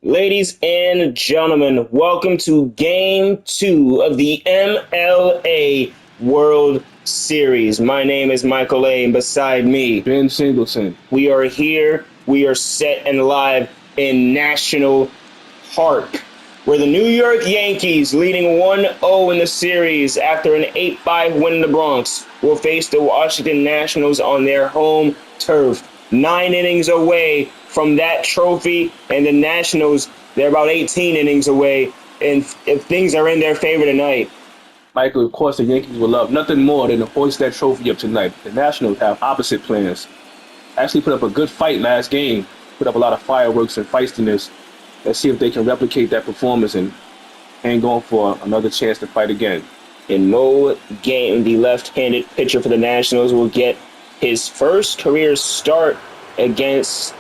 Ladies and gentlemen, welcome to Game 2 of the MLA World Series. My name is Michael A. and beside me, Ben Singleton. we are here, we are set and live in National Park, where the New York Yankees, leading 1-0 in the series after an 8-5 win in the Bronx, will face the Washington Nationals on their home turf. 9 innings away from that trophy, and the Nationals, they're about 18 innings away, and if things are in their favor tonight. Michael, of course, the Yankees will love nothing more than to hoist that trophy up tonight. The Nationals have opposite plans. Actually put up a good fight last game. Put up a lot of fireworks and feistiness. Let's see if they can replicate that performance and hang on for another chance to fight again. In Mo Game, the left-handed pitcher for the Nationals, will get his first career start against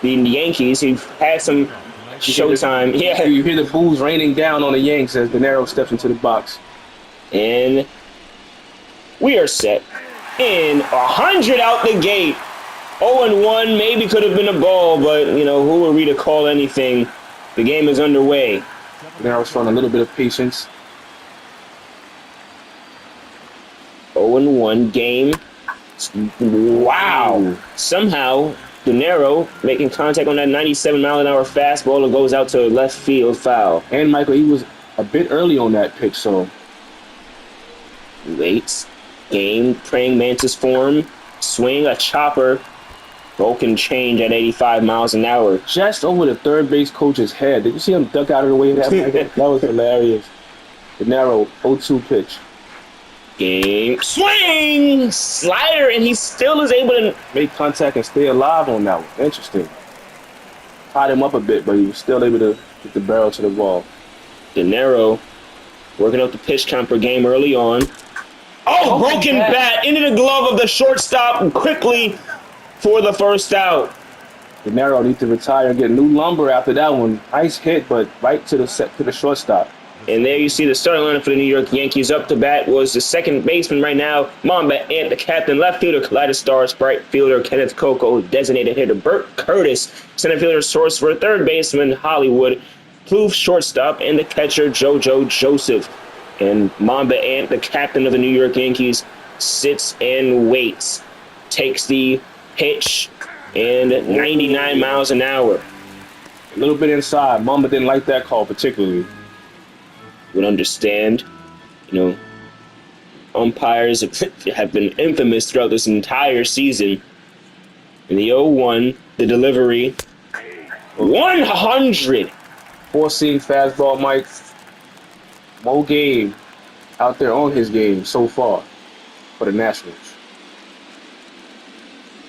the Yankees. He had some showtime. Yeah. You hear the boos raining down on the Yanks as De Niro steps into the box. And we are set. In 100 out the gate. 0-1 maybe could have been a ball, but, who are we to call anything? The game is underway. De Niro's showing a little bit of patience. 0-1 game. Wow. Somehow, De Niro making contact on that 97-mile-an-hour fastball that goes out to left field foul. And, Michael, he was a bit early on that pitch, so... Waits. Game. Praying mantis form. Swing. A chopper. Broken change at 85 miles an hour. Just over the third base coach's head. Did you see him duck out of the way of that? That was hilarious. De Niro, 0-2 pitch. Game. Swing! Slider, and he still is able to make contact and stay alive on that one. Interesting. Tied him up a bit, but he was still able to get the barrel to the ball. De Niro working up the pitch count per game early on. Oh, broken bat into the glove of the shortstop quickly for the first out. De Niro needs to retire and get new lumber after that one. Nice hit, but right to the shortstop. And there you see the starting lineup for the New York Yankees. Up to bat was the second baseman right now, Mamba Ant, the captain, left fielder, Kaleida Stars, right fielder, Kenneth Coco, designated hitter, Burt Curtis, center fielder, source for third baseman, Hollywood, Plouffe, shortstop, and the catcher, JoJo Joseph. And Mamba Ant, the captain of the New York Yankees, sits and waits, takes the pitch, and 99 miles an hour. A little bit inside. Mamba didn't like that call particularly. Would understand, umpires have been infamous throughout this entire season. In the 0-1, the delivery, 100. Four-seam fastball, Mike. Mo Game out there on his game so far for the Nationals.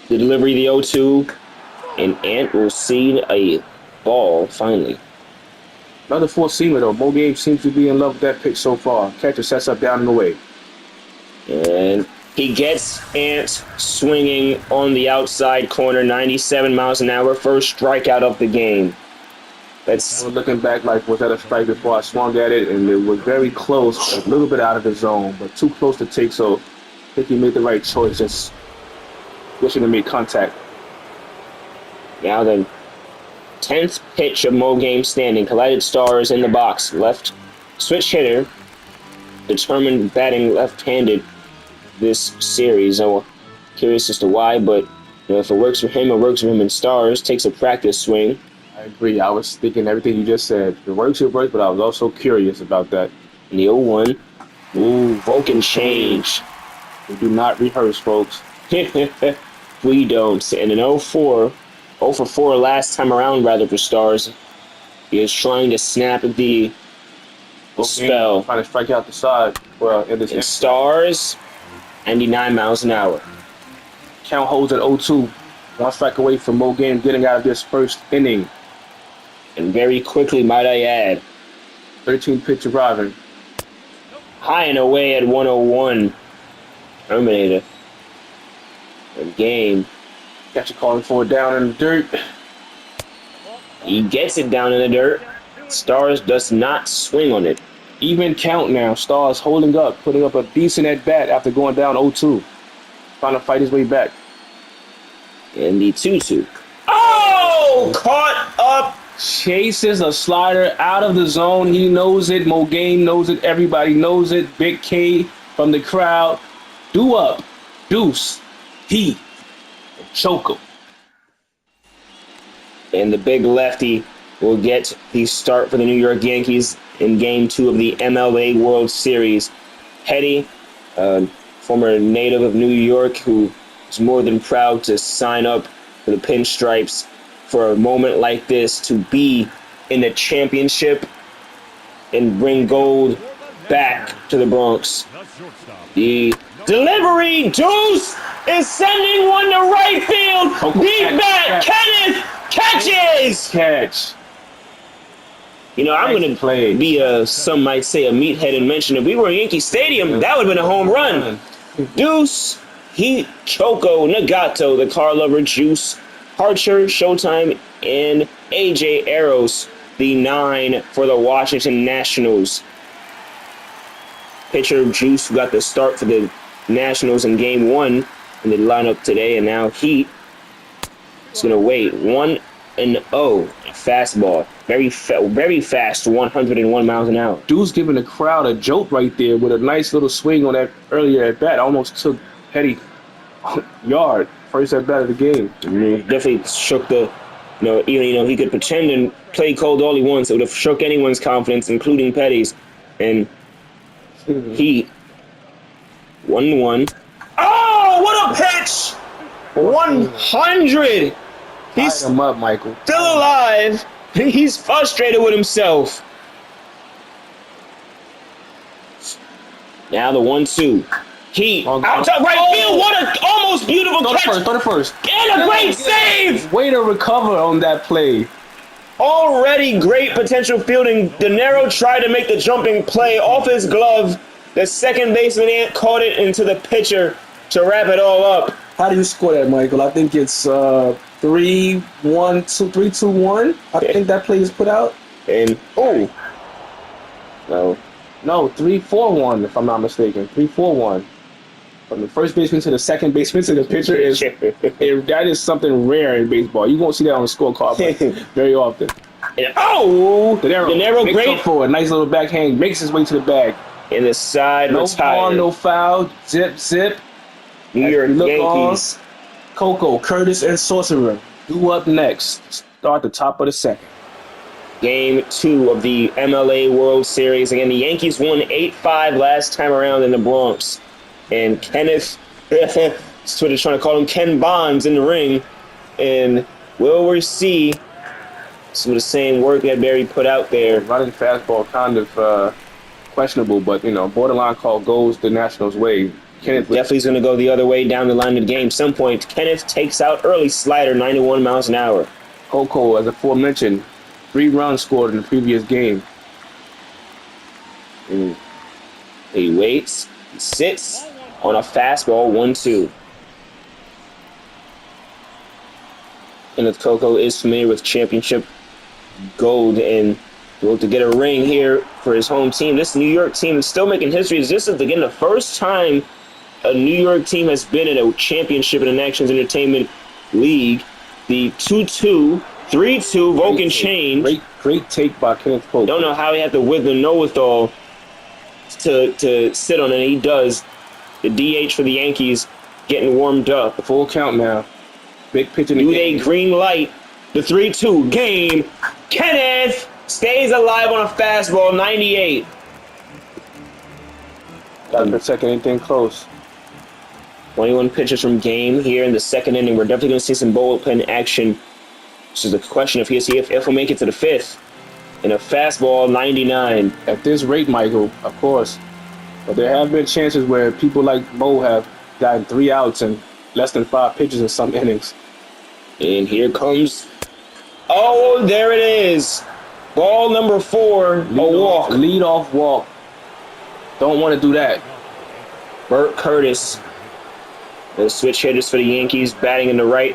The delivery, the 0-2, and Ant will see a ball finally. Another four-seamer, though. Mo Game seems to be in love with that pitch so far. Catcher sets up down and away. And he gets Ant swinging on the outside corner, 97 miles an hour, first strikeout of the game. I was looking back like, was that a strike before I swung at it? And it was very close, a little bit out of the zone, but too close to take, so I think he made the right choice, just wishing to make contact. Now then. 10th pitch of Mo Game standing. Kaleida Stars in the box. Left switch hitter. Determined batting left-handed this series. I'm curious as to why, but if it works for him, it works for him. And Stars takes a practice swing. I agree. I was thinking everything you just said. It works, but I was also curious about that. In the 0-1. Ooh, broken change. We do not rehearse, folks. We don't. And an 0-4. 0 for 4 last time around, rather, for Stars. He is trying to snap the spell. Trying to strike out the side. Well, and Stars, 99 miles an hour. Count holds at 0-2. One strike away from Mo Game getting out of this first inning. And very quickly, might I add. 13 pitch arriving. High and away at 101. Terminator. And Game. Catcher calling for it down in the dirt. He gets it down in the dirt. Stars does not swing on it. Even count now. Stars holding up, putting up a decent at bat after going down 0-2. Trying to fight his way back. And the 2-2. Oh! Caught up chases a slider out of the zone. He knows it. Mo Game knows it. Everybody knows it. Big K from the crowd. Do up. Deuce. Heat. Choco. And the big lefty will get the start for the New York Yankees in Game 2 of the MLA World Series. Petty, former native of New York, who is more than proud to sign up for the Pinstripes for a moment like this, to be in the championship and bring gold back to the Bronx. The delivery, Deuce is sending one to right field. Deep back, Kenneth catches. Catch. You know, I'm going to be, some might say, a meathead and mention if we were in Yankee Stadium, that would have been a home run. Deuce, Heat, Choco, Nagato, the car lover, Juice, Archer, Showtime, and AJ Arrows, the 9 for the Washington Nationals. Pitcher Juice got the start for the Nationals in Game 1 in the lineup today, and now Heat is going to wait. 1-0, fastball. Very fast, 101 miles an hour. Dude's giving the crowd a jolt right there with a nice little swing on that earlier at bat. Almost took Petty yard. First at bat of the game. Definitely shook the, even he could pretend and play cold all he wants. It would have shook anyone's confidence, including Petty's. And Heat, 1-1. Oh, what a pitch! 100! He's Tie him up, Michael. still alive. He's frustrated with himself. Now the 1-2. Heat out to right field. What a almost beautiful catch. Throw the first. And a great save. Way to recover on that play. Already great potential fielding. De Niro tried to make the jumping play off his glove. The second baseman caught it into the pitcher to wrap it all up. How do you score that, Michael? I think it's 3-2-1. I think that play is put out. And no, 3-4-1 if I'm not mistaken. 3-4-1. From the first baseman to the second baseman to the pitcher is that is something rare in baseball. You won't see that on the scorecard very often. De Niro great for a nice little backhand, makes his way to the bag. In the side, no retired. ball, no foul, zip. New York Yankees. Coco, Curtis, and Sorcerer. Who up next? Start the top of the second. Game 2 of the MLA World Series. Again, the Yankees won 8-5 last time around in the Bronx. And Kenneth, Twitter's trying to call him Ken Bonds in the ring. And will we see some of the same work that Barry put out there? Running fastball kind of questionable, but, borderline call goes the Nationals' way. Kenneth definitely is going to go the other way down the line of the game. Some point, Kenneth takes out early slider, 91 miles an hour. Coco, as aforementioned, 3 runs scored in the previous game. He waits, he sits on a fastball, 1-2. Kenneth Coco is familiar with championship gold and will to get a ring here for his home team. This New York team is still making history. This is, again, the first time a New York team has been in a championship in the Actions Entertainment League. The 2-2, 3-2 Vulcan change. Great take by Kenneth Coco. Don't know how he had the wisdom and know-withal to sit on it. He does. The DH for the Yankees getting warmed up. Full count now. Big pitch in the game. Do they green light the 3-2 game? Kenneth stays alive on a fastball, 98. Gotta protect anything close. 21 pitches from game here in the second inning. We're definitely going to see some bullpen action. This is the question if we'll make it to the 5th. And a fastball, 99. At this rate, Michael, of course. But there have been chances where people like Mo have gotten 3 outs and less than 5 pitches in some innings. And here comes... Oh, there it is. Ball number 4, a walk. Lead-off walk. Don't want to do that. Bert Curtis, the switch hitters for the Yankees, batting in the right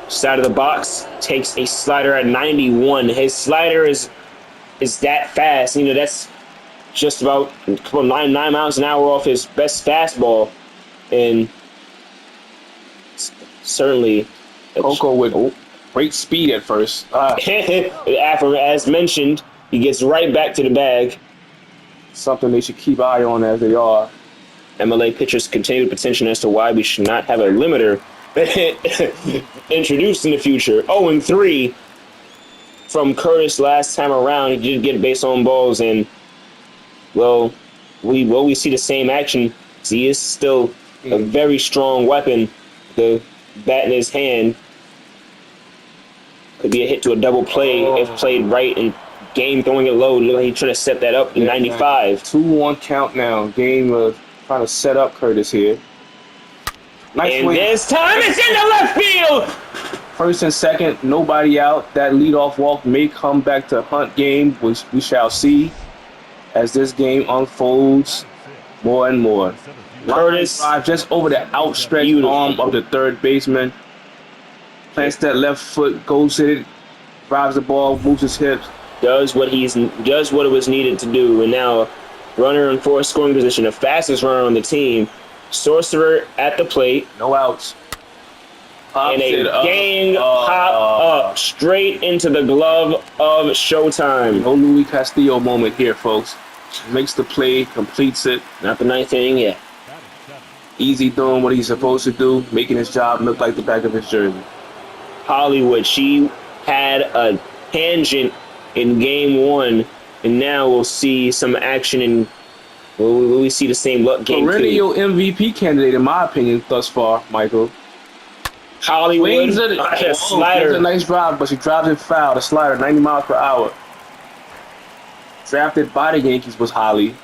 side of the box, takes a slider at 91. His slider is that fast. That's just about 9 miles an hour off his best fastball. And certainly... Coco with Great speed at first. After, as mentioned, he gets right back to the bag. Something they should keep eye on as they are. MLA pitchers continue to petition as to why we should not have a limiter introduced in the future. 0-3 from Curtis last time around. He did get base on balls, and well, we see the same action. He is still a very strong weapon. The bat in his hand could be a hit to a double play if played right and Game throwing it low. Look like he's trying to set that up in 95. 2-1 count now. Game trying to set up Curtis here. Nice And swing. this time it's in the left field. First and second, nobody out. That leadoff walk may come back to hunt game, which we shall see as this game unfolds more and more. Curtis Drive just over the outstretched arm of the third baseman. Plants that left foot, goes to it, drives the ball, moves his hips. does what it was needed to do, and now runner in fourth scoring position, the fastest runner on the team. Sorcerer at the plate. No outs. Pops And it a up. gang pop up straight into the glove of Showtime. No Louis Castillo moment here, folks. Makes the play, completes it. Not the ninth inning yet. Easy doing what he's supposed to do, making his job look like the back of his jersey. Hollywood, she had a tangent in game one, and now we'll see some action in. Will we see the same luck game two? Perennial MVP candidate, in my opinion, thus far, Michael. Hollywood, Swings it. a slider. That's a nice drive, but she drives it foul. The slider, 90 miles per hour. Drafted by the Yankees was Holly.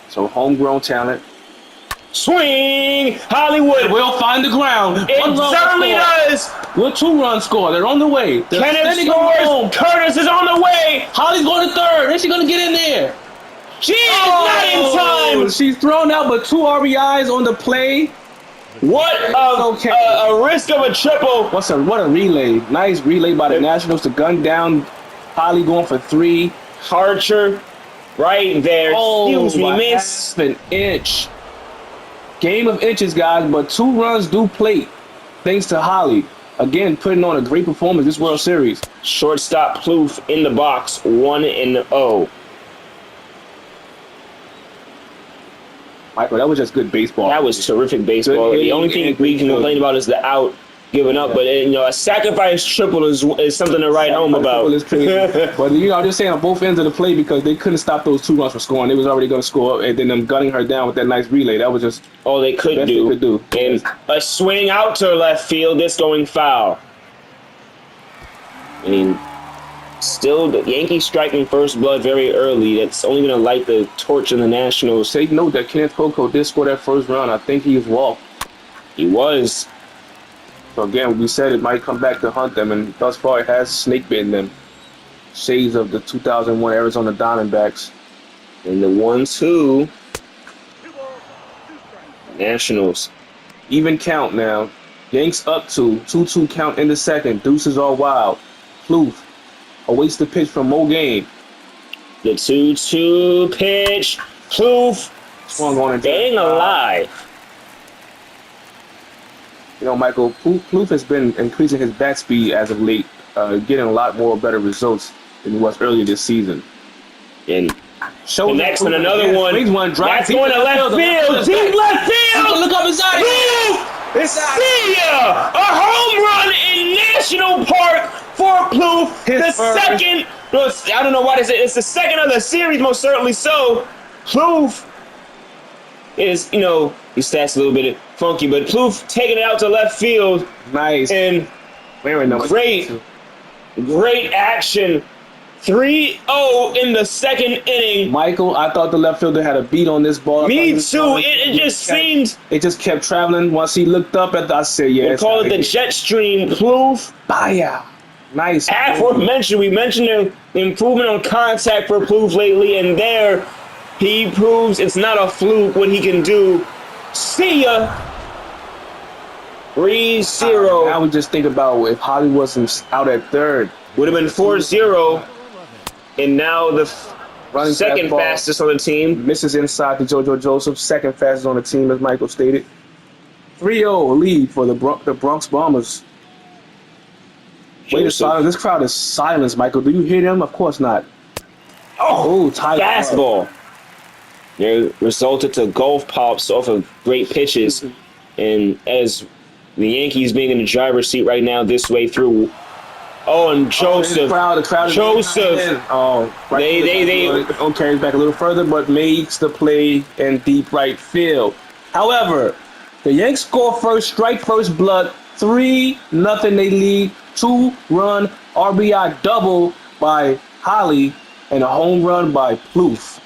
So homegrown talent. Swing! Hollywood! Will find the ground. It certainly does! With 2-run score. They're on the way. Kenneth scores! Curtis is on the way! Holly's going to third. Is she going to get in there? She is not in time! She's thrown out, but 2 RBIs on the play. What a risk of a triple! What a relay. Nice relay by the Nationals to gun down. Holly going for 3. Archer, right there. Excuse me, miss. Half an inch. Game of inches, guys, but 2 runs do plate. Thanks to Holly. Again, putting on a great performance this World Series. Shortstop Plouffe in the box, 1-0. Michael, that was just good baseball. That was terrific baseball. The only thing we can complain about is the out giving up, but a sacrifice triple is something to write home about. But I'm just saying on both ends of the play because they couldn't stop those 2 runs from scoring. They was already going to score, and then them gunning her down with that nice relay. That was just all they could do. And a swing out to left field, this going foul. I mean, still the Yankees striking first blood very early. That's only going to light the torch in the Nationals. Take note that Kenneth Coco did score that first run. I think he was walked. He was. So again, we said it might come back to hunt them, and thus far it has snake bitten them. Shades of the 2001 Arizona Diamondbacks. And the 1-2 Nationals. Even count now. Yanks up to 2-2 count in the second. Deuces are wild. Plouffe awaits the pitch from Mo Game. The 2-2 pitch. Plouffe staying alive. You know, Michael, Plouffe has been increasing his bat speed as of late, getting a lot more better results than he was earlier this season. And next one, another one. That's going to left field. Deep left field. Look up inside. See ya! A home run in National Park for Plouffe. The second. I don't know why it's the second of the series, most certainly so. Plouffe is, his stats a little bit funky, but Plouffe taking it out to left field. Nice. And great action. 3-0 in the second inning. Michael, I thought the left fielder had a beat on this ball. Me too. It just seemed. It just kept traveling. Once he looked up at I said, yeah. We call it the jet stream. Plouffe. Baya. Nice. We mentioned the improvement on contact for Plouffe lately, and there he proves it's not a fluke what he can do. See ya. 3-0. Now we just think about if Holly wasn't out at third. Would have been 4-0. And now the running second fastest on the team. Misses inside to JoJo Joseph. Second fastest on the team, as Michael stated. 3-0 lead for the Bronx Bombers. Wait a silence. This crowd is silence, Michael. Do you hear them? Of course not. Oh, tight fastball. It resulted to golf pops off of great pitches. And as the Yankees being in the driver's seat right now, this way through. Oh, and Joseph. The crowd Joseph. Oh, right. They carries back a little further, but makes the play in deep right field. However, the Yanks score first, strike first blood, 3-0 they lead, 2-run RBI double by Holly, and a home run by Plouffe.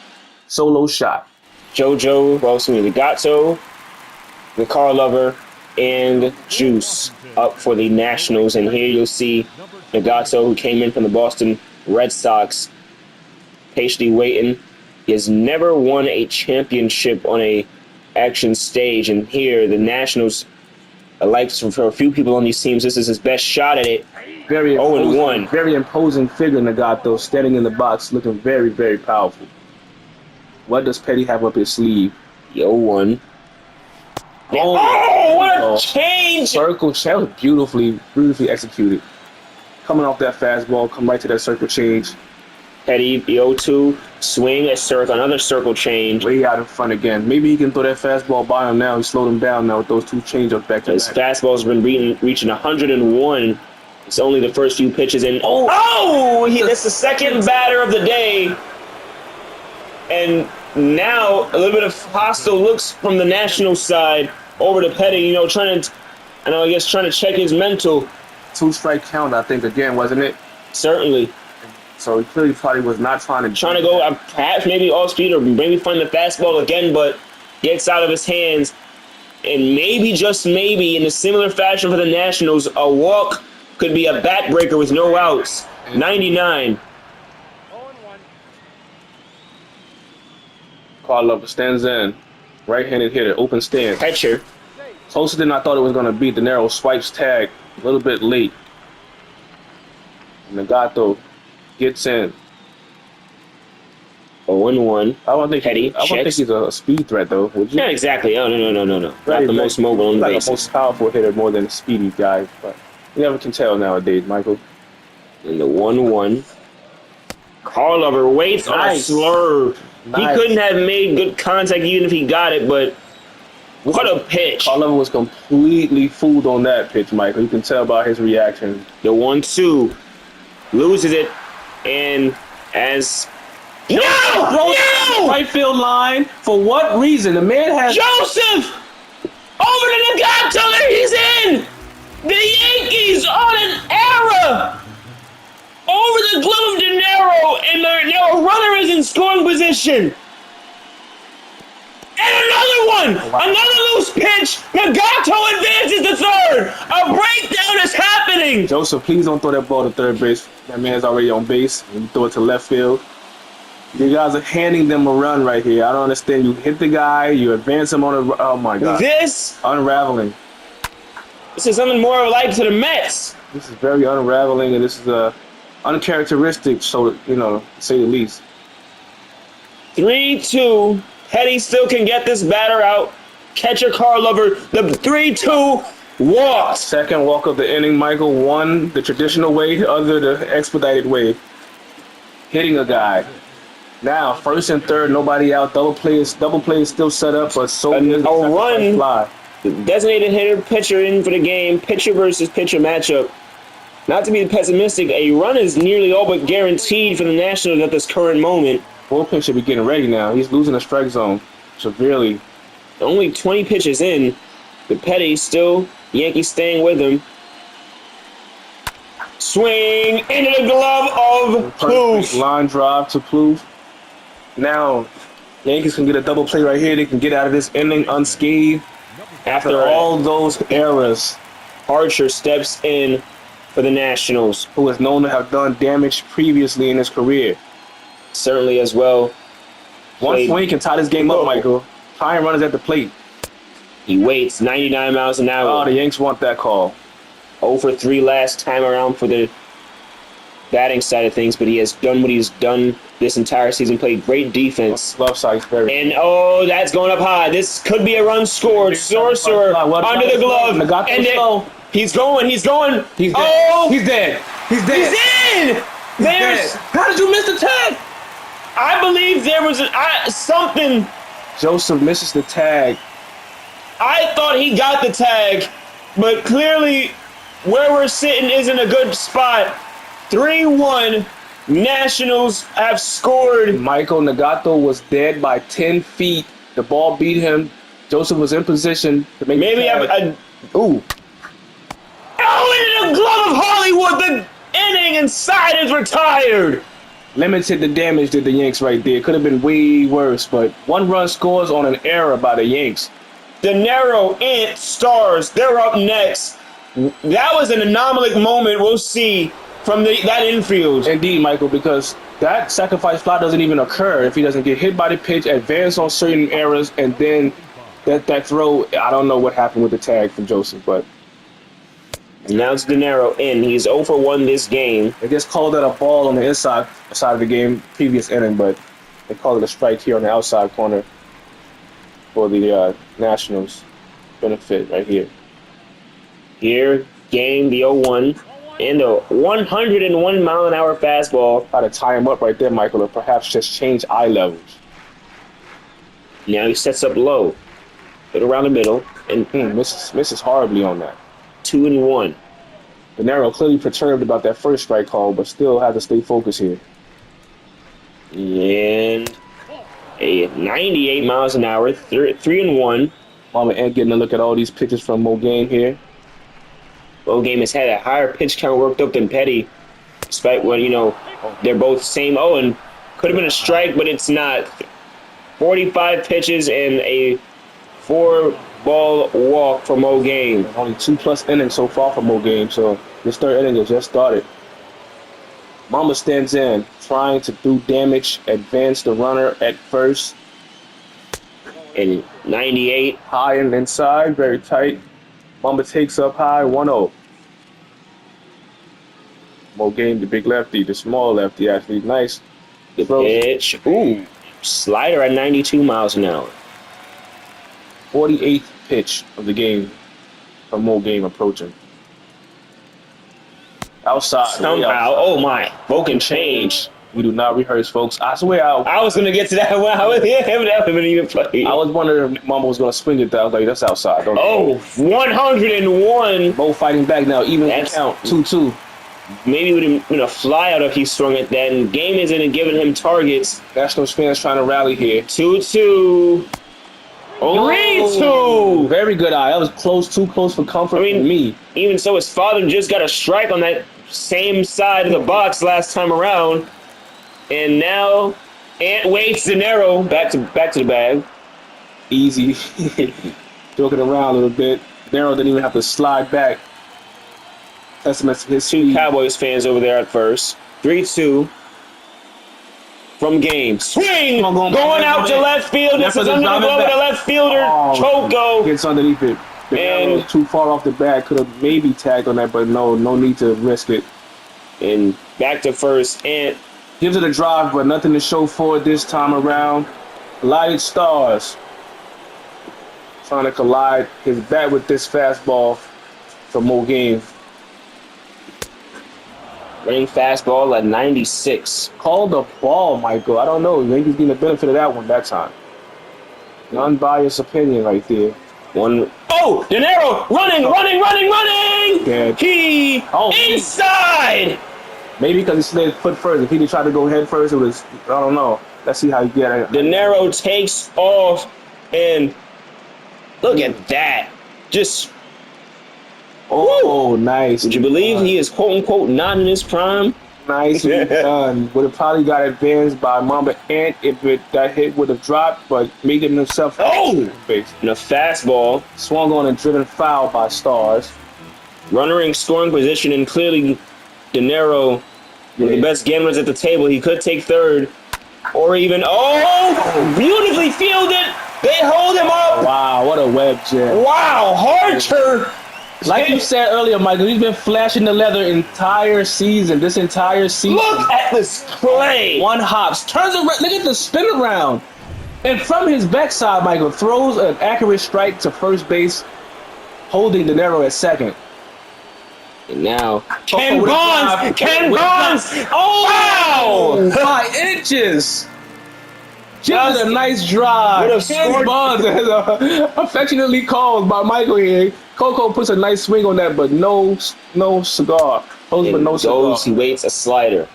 Solo shot. the Gatto, the car lover, and Juice up for the Nationals. And here you'll see Nagato, who came in from the Boston Red Sox, patiently waiting. He has never won a championship on a action stage. And here, the Nationals, like for a few people on these teams, this is his best shot at it. Very 0-1. Very imposing figure, Nagato, standing in the box, looking very, very powerful. What does Petty have up his sleeve? 0-1. Oh, what a change! Circle, that was beautifully executed. Coming off that fastball, come right to that circle change. Petty, the 0-2, swing, a circle, another circle change. Way out in front again. Maybe he can throw that fastball by him now. He slowed him down now with those two change-ups back to His back. fastball's been reaching 101. It's only the first few pitches in. That's the second batter of the day. And now a little bit of hostile looks from the National side over to Petty, trying to check his mental. 2-strike count, I think, again, wasn't it? Certainly. So he clearly probably was not trying to go perhaps maybe off speed or maybe find the fastball again, but gets out of his hands. And maybe, just maybe, in a similar fashion for the Nationals, a walk could be a backbreaker with no outs. 99. Carl stands in. Right-handed hitter, open stance. Catcher. Closer than I thought it was going to be. De Niro swipes tag a little bit late. Nagato gets in. 0-1. I don't think he's a speed threat, though. Would you? Yeah, exactly. Oh, no. Not the most mobile on the bases. The most powerful hitter more than a speedy guy. But you never can tell nowadays, Michael. In the 1-1. Carlover waits on a slurve. Nice. He couldn't have made good contact even if he got it, but what a pitch. Carlover was completely fooled on that pitch, Michael. You can tell by his reaction. The 1-2. Loses it, and as... No! Right field line. For what reason? The man has... Joseph! Over to Nagato, there he's in! The Yankees on an error! Over the glove of De Niro, and now a runner is in scoring position. And another one! Wow. Another loose pitch! Nagato advances to third! A breakdown is happening! Joseph, please don't throw that ball to third base. That man's already on base. And you throw it to left field. You guys are handing them a run right here. I don't understand. You hit the guy, you advance him on a... Oh, my God. This... Unraveling. This is something more like to the Mets. This is very unraveling, and this is uncharacteristic, so, to say the least. 3-2. Petty still can get this batter out. Catcher Carlover, the 3-2 walk. Second walk of the inning, Michael. One the traditional way, the other the expedited way. Hitting a guy. Now, first and third, nobody out. Double play is still set up, but so a run. Fly. Designated hitter, pitcher in for the game. Pitcher versus pitcher matchup. Not to be pessimistic, a run is nearly all but guaranteed for the Nationals at this current moment. Bullpen should be getting ready now. He's losing the strike zone severely. Only 20 pitches in. The Petty still, Yankees staying with him. Swing into the glove of Plouffe. Line drive to Plouffe. Now, Yankees can get a double play right here. They can get out of this inning unscathed. After all those errors, Archer steps in for the Nationals, who is known to have done damage previously in his career. Certainly as well. One swing can tie this game up, Michael. Tying runners at the plate. He waits 99 miles an hour. Oh, the Yanks want that call. 0 for 3 last time around for the batting side of things, but he has done what he's done this entire season, played great defense. Left side's very. And that's going up high. This could be a run scored. Sorcerer under the glove. And he's going. He's dead. Oh! He's dead. He's dead. He's in. There's. How did you miss the tag? I believe there was something. Joseph misses the tag. I thought he got the tag, but clearly where we're sitting isn't a good spot. 3-1. Nationals have scored. Michael Nagato was dead by 10 feet. The ball beat him. Joseph was in position to make Maybe the tag. ooh. Oh, into the glove of Hollywood. The inning inside is retired. Limited the damage did the Yanks right there. Could have been way worse, but 1 run scores on an error by the Yanks. De Niro and Stars, they're up next. That was an anomalic moment we'll see from that infield. Indeed, Michael, because that sacrifice fly doesn't even occur if he doesn't get hit by the pitch, advance on certain errors, and then that throw. I don't know what happened with the tag from Joseph, but Now it's De Niro in. He's 0 for 1 this game. it gets called out a ball on the inside side of the game, previous inning, but they call it a strike here on the outside corner for the Nationals benefit right here. Here, game the 0-1 and a 101 mile an hour fastball. Try to tie him up right there, Michael, or perhaps just change eye levels. Now he sets up low, put around the middle, and Misses horribly on that. 2-1. De Niro clearly perturbed about that first strike call, but still had to stay focused here. And a 98 miles an hour, 3-1. Mama Ant getting a look at all these pitches from Mo Game here. Both game has had a higher pitch count worked up than Petty, despite when, they're both same 0 and could have been a strike, but it's not. 45 pitches and a 4-ball walk for Mo Game. Only 2+ innings so far for Mo Game, so this third inning has just started. Mama stands in, trying to do damage, advance the runner at first. And 98. High and inside, very tight. Mamba takes up high, 1-0. Mo Game, the big lefty, the small lefty, actually nice. The pitch. Ooh. Slider at 92 miles an hour. 48th pitch of the game from Mo Game approaching. Outside. Somehow, oh my, Vulcan change. We do not rehearse, folks. I swear I was going to get to that when I was here. That would have been even played. I was wondering if Mamba was going to swing it. I was like, that's outside. Don't 101. Mo fighting back now, even That's- the count, 2-2. Maybe it would have been a flyout if he swung at that. And Game isn't giving him targets. Nationals fans trying to rally here. 2-2. 3-2. Very good eye. That was close, too close for comfort for me. Even so, his father just got a strike on that same side of the box last time around. And now, Ant waits De Niro back to the bag. Easy. Joking around a little bit. Darryl didn't even have to slide back. Testament to his Two speed. Cowboys fans over there at first. 3-2 from Game. Swing! Going out to left field. This is under the glove of the left fielder. Choco. Gets underneath it. The arrow was too far off the bag. Could have maybe tagged on that, but no need to risk it. And back to first. Ant gives it a drive, but nothing to show for it this time around. Collided Stars. Trying to collide his bat with this fastball from Mo Game. running fastball at 96. Call the ball, Michael. I don't know. Yankees getting the benefit of that one that time. An unbiased opinion right there. One. Oh, De Niro running. Dead. He inside. Maybe because he slid foot first. If he did try to go head first, it was, I don't know. Let's see how you get it. De Niro takes off, and look at that. Just, oh, nice. would you believe he is quote unquote not in his prime? Nicely done. Would have probably got advanced by Mamba Ant if that hit would have dropped, but made him himself. Oh! And a fastball. Swung on and driven foul by Stars. Runner in scoring position, and clearly De Niro, one of the best gamblers at the table. He could take third, or even, beautifully fielded. They hold him up. Wow, what a web jam. Wow, Harcher. Like you said earlier, Michael, he's been flashing the leather this entire season. Look at this play. One hops, turns around, look at the spin around. And from his backside, Michael throws an accurate strike to first base, holding De Niro at second. And now, Ken with a Bonds! drive. Ken With a Bonds! Oh, wow! 5 inches. Just Just a nice drive. would have Ken scored. Bonds, affectionately called by Michael here. Coco puts a nice swing on that, but no cigar. Holds but And no cigar. he waits a slider.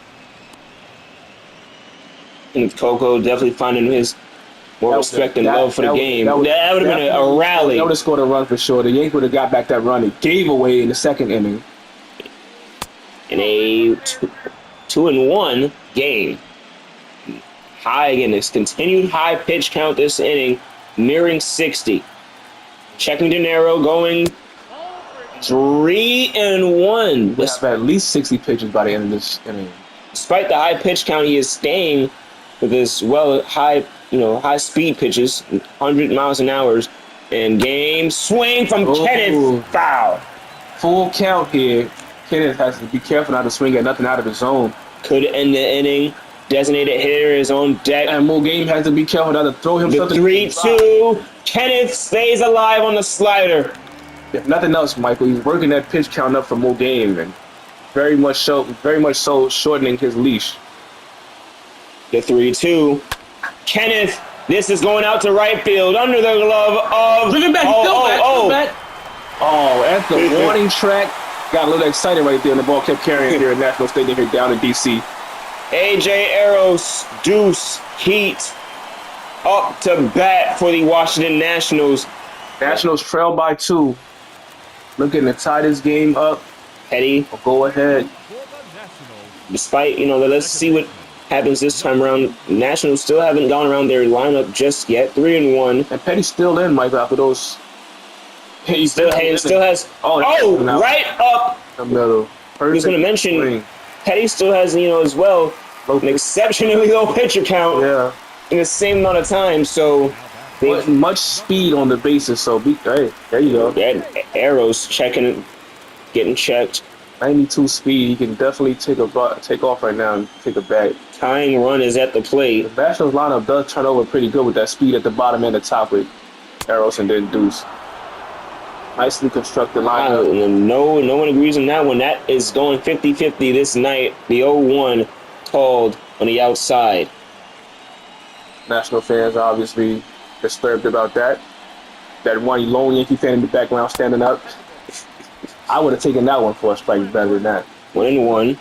And Coco definitely finding his more respect and love for the game. That would have been a rally. That would have scored a run for sure. The Yankees would have got back that run. It gave away in the second inning. In a 2-1 game. High again. This continued high pitch count this inning, nearing 60. Checking De Niro going 3-1. We have at least 60 pitches by the end of this inning. Despite the high pitch count, he is staying with his high speed pitches, 100 miles an hour, and game swing from Kenneth, foul. Full count here. Kenneth has to be careful not to swing at nothing out of his zone. Could end the inning. Designated hitter is on deck. And Mulgame has to be careful not to throw him The something. 3-2. Kenneth stays alive on the slider. If nothing else, Michael, he's working that pitch count up for Mulgame and very much so shortening his leash. The 3-2. Kenneth, this is going out to right field under the glove of. Bring him back. Oh, at the warning track. Got a little excited right there, and the ball kept carrying here at National Stadium here down in D.C. A.J. Eros, Deuce, Heat, up to bat for the Washington Nationals. Nationals trail by 2. Looking to tie this game up. Petty, Go ahead. despite, let's see what happens this time around. Nationals still haven't gone around their lineup just yet. 3-1. And Petty's still in, Mike, after those. He still has. Right up. The middle. I was going to mention, Petty still has, as well, an exceptionally low pitcher count in the same amount of time. So, much speed on the bases. So, hey, there you go. Arrows getting checked. 92 speed. He can definitely take off right now and take a bat. Tying run is at the plate. The Nationals lineup does turn over pretty good with that speed at the bottom and the top with Arrows and then Deuce. Nicely constructed lineup. And no one agrees on that one. That is going 50-50 this night. The 0-1 called on the outside. National fans are obviously disturbed about that. That one lone Yankee fan in the background standing up. I would have taken that one for a strike better than that. 1-1.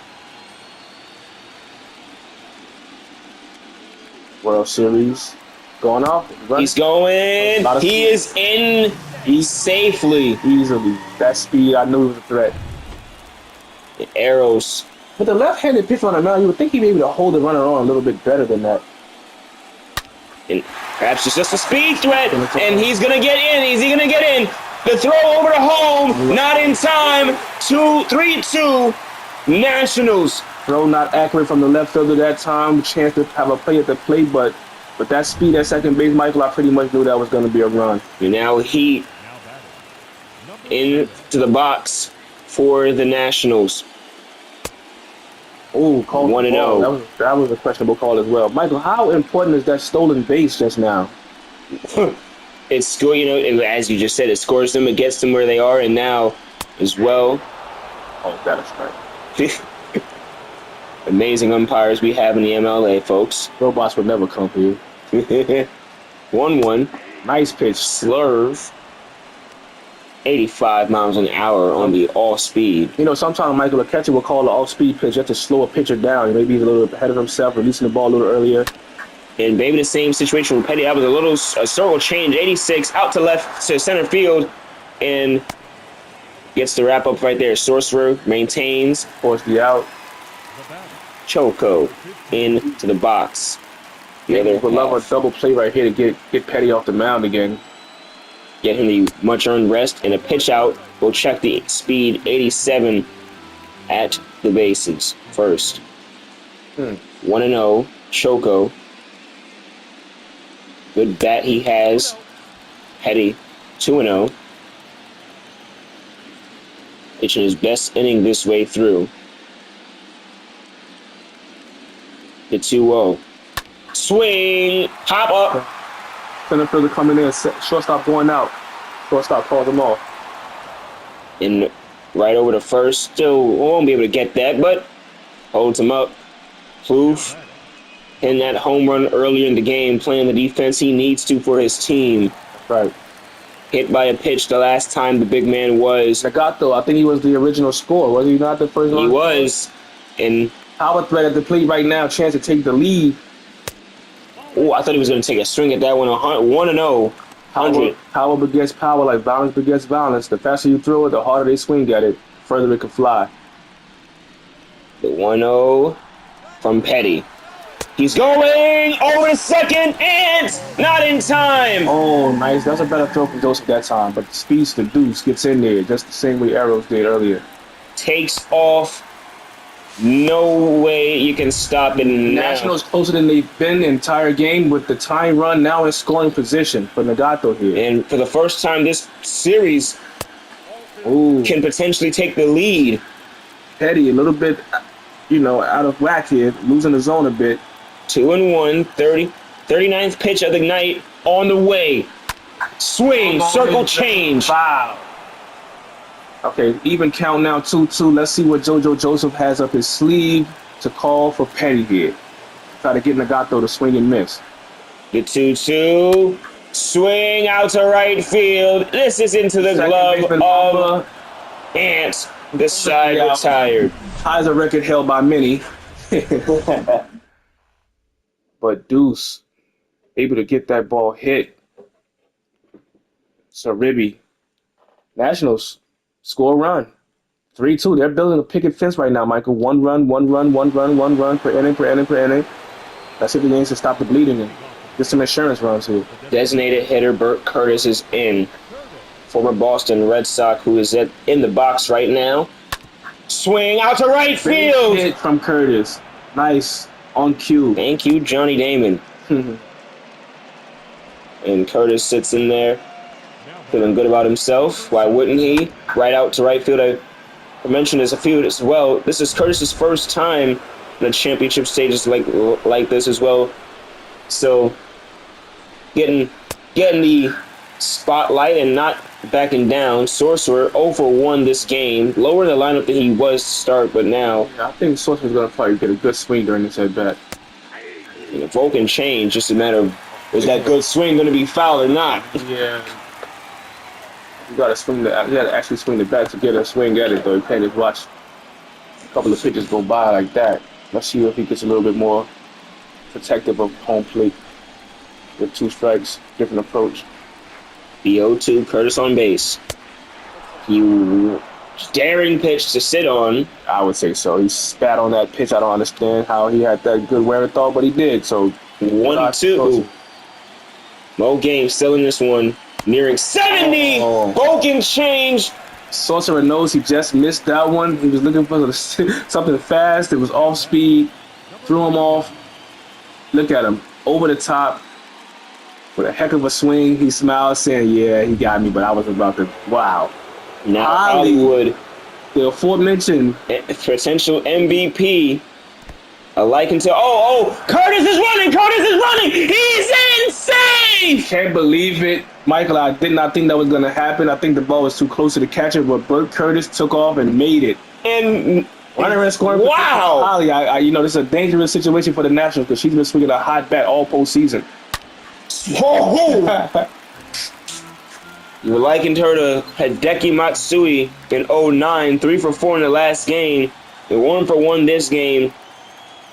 World Series going off. He's going. He is in safely. Easily. That speed, I knew it was a threat. The Arrows. But the left-handed pitch on the mound, you would think he'd be able to hold the runner on a little bit better than that. And perhaps it's just a speed threat. And he's going to get in. Is he going to get in? The throw over to home. Not in time. 3-2. Nationals. Throw not accurate from the left fielder that time. Chance to have a play at the plate, but with that speed at second base, Michael, I pretty much knew that was going to be a run. And now Heat into the box for the Nationals. Oh, call 1-0. That was a questionable call as well. Michael, how important is that stolen base just now? It score, as you just said, it scores them, it gets them where they are, and now as well. Oh, that is right. Amazing umpires we have in the MLA, folks. Robots would never come for you. 1-1. Nice pitch. Slurve. 85 miles an hour on the all-speed. Sometimes, Michael, a catcher will call an off-speed pitch just to slow a pitcher down. Maybe he's a little ahead of himself, releasing the ball a little earlier. And maybe the same situation with Petty. That was a circle change. 86 out to left to center field. And gets the wrap up right there. Sorcerer maintains. Force the out. Choco into the box. The other would love a double play right here to get Petty off the mound again. Get him the much-earned rest and a pitch out. We'll check the speed. 87 at the bases first. 1-0. Choco. Good bat he has. Petty. 2-0. Pitching his best inning this way through. The 2-0. Swing. Hop up. Center fielder coming in. Shortstop going out. Shortstop calls him off. And right over to first. Still won't be able to get that, but holds him up. Plouffe in that home run earlier in the game, playing the defense he needs to for his team. Right. Hit by a pitch the last time the big man was. Nagato, I think he was the original scorer. Was he not the first one? He was. And power threat at the plate right now, chance to take the lead. oh, I thought he was going to take a swing at that one. 1-0. 100. Power begets power, like balance begets balance. The faster you throw it, the harder they swing at it, the further it can fly. The 1-0 from Petty. He's going over to second, and not in time. Oh, nice. That's a better throw from Joseph that time. But the speedster the Deuce gets in there just the same way Arrows did earlier. Takes off. No way you can stop it now. Nationals closer than they've been the entire game with the tying run now in scoring position for Nagato here. And for the first time this series, Ooh, can potentially take the lead. Petty a little bit, out of whack here, losing the zone a bit. 2-1, 39th pitch of the night on the way. Swing, circle change. Wow. Okay, even count now, 2-2. Let's see what JoJo Joseph has up his sleeve to call for Petty here. Try to get Nagato to swing and miss. The 2-2. Swing out to right field. This is into the glove of Ant. This side retired. Ties a record held by many. But Deuce, able to get that ball hit. So Ribby, Nationals score a run. 3-2. They're building a picket fence right now, Michael. One run per inning. That's if the Yankees to stop the bleeding and get some insurance runs here. Designated hitter Burt Curtis is in. Former Boston Red Sox, who is in the box right now. Swing out to right field. Hit from Curtis. Nice. On cue. Thank you, Johnny Damon. And Curtis sits in there, feeling good about himself. Why wouldn't he? Right out to right field. I mentioned this a few as well. This is Curtis's first time in the championship stages like this as well. So getting the spotlight and not backing down. Sorcerer 0 for 1 this game. Lower in the lineup than he was to start, but now I think Sorcerer's going to probably get a good swing during this at bat. Vulcan change, just a matter of is that good swing going to be foul or not? Yeah. You got to swing you got to actually swing the bat to get a swing at it, though. You can't just watch a couple of pitches go by like that. Let's see if he gets a little bit more protective of home plate with 2 strikes, different approach. The 0-2, Curtis on base. You daring pitch to sit on. I would say so. He spat on that pitch. I don't understand how he had that good wherewithal, but he did. So 1-2. Mo Game still in this one. Nearing 70. Vulcan change. Sorcerer knows he just missed that one. He was looking for something fast. It was off speed. Threw him off. Look at him. Over the top. With a heck of a swing. He smiled saying, yeah, he got me, but I was about to, wow. Now Hollywood. The aforementioned potential MVP. Curtis is running. He's insane. Can't believe it. Michael, I did not think that was going to happen. I think the ball was too close to the catcher, but Burt Curtis took off and made it. And runner and scoring. Wow. Holly, this is a dangerous situation for the Nationals because she's been swinging a hot bat all postseason. You likened her to Hideki Matsui in 2009, 3 for 4 in the last game, and 1 for 1 this game.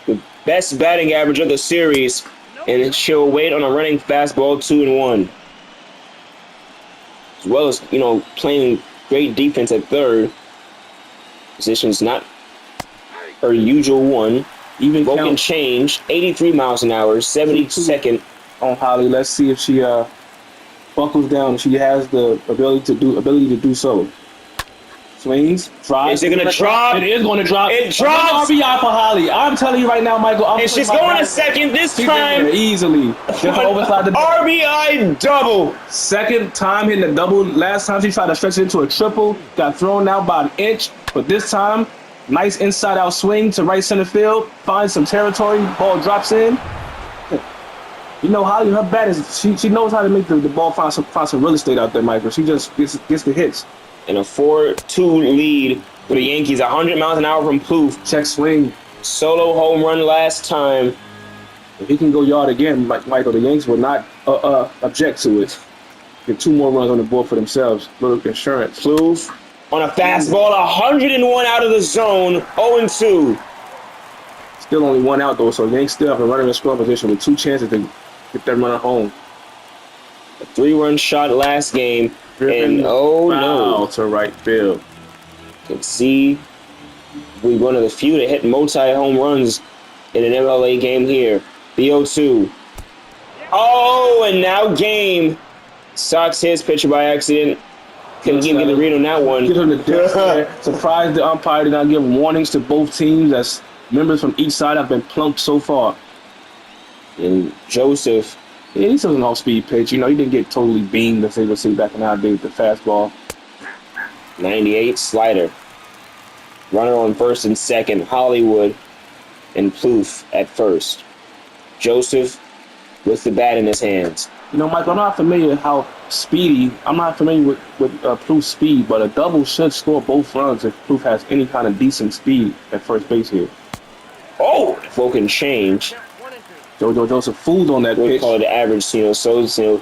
The best batting average of the series, and she'll wait on a running fastball 2-1. As well as, playing great defense at third. Position's not her usual one. Even Vulcan change, 83 miles an hour, 72nd. On Holly, let's see if she buckles down. She has the ability to do so. Swings, drives. Is it going to drop? It is going to drop. It drops. RBI for Holly. I'm telling you right now, Michael. And she's going to second this time. Easily. RBI double. Second time hitting a double. Last time she tried to stretch it into a triple. Got thrown out by an inch. But this time, nice inside out swing to right center field. Finds some territory. Ball drops in. Holly, her bat is she knows how to make the ball find some real estate out there, Michael. She just gets the hits. And a 4-2 lead for the Yankees. 100 miles an hour from Plouffe. Check swing. Solo home run last time. If he can go yard again, Michael, the Yankees will not object to it. Get 2 more runs on the board for themselves. Little insurance. Plouffe on a fastball. 101 out of the zone. 0-2. Still only 1 out, though, so the Yankees still have a runner in scoring position with 2 chances to get that runner home. A 3-run shot last game. Driven And oh foul no. to right field. You can see we're one of the few to hit multi-home runs in an MLA game here. The 0-2. Oh, and now Game socks his pitcher by accident. Couldn't get the read on that one. Get on the desk there. Surprised the umpire did not give warnings to both teams as members from each side have been plunked so far. And Joseph. Yeah, he's an off-speed pitch. You know, he didn't get totally beamed, as they would say back in our day with the fastball. 98 slider. Runner on first and second. Hollywood and Plouffe at first. Joseph with the bat in his hands. You know, Mike, I'm not familiar how speedy. I'm not familiar with Plouffe's speed, but a double should score both runs if Plouffe has any kind of decent speed at first base here. Oh, broken change. JoJo Joseph fooled on that We pitch. call it the average, so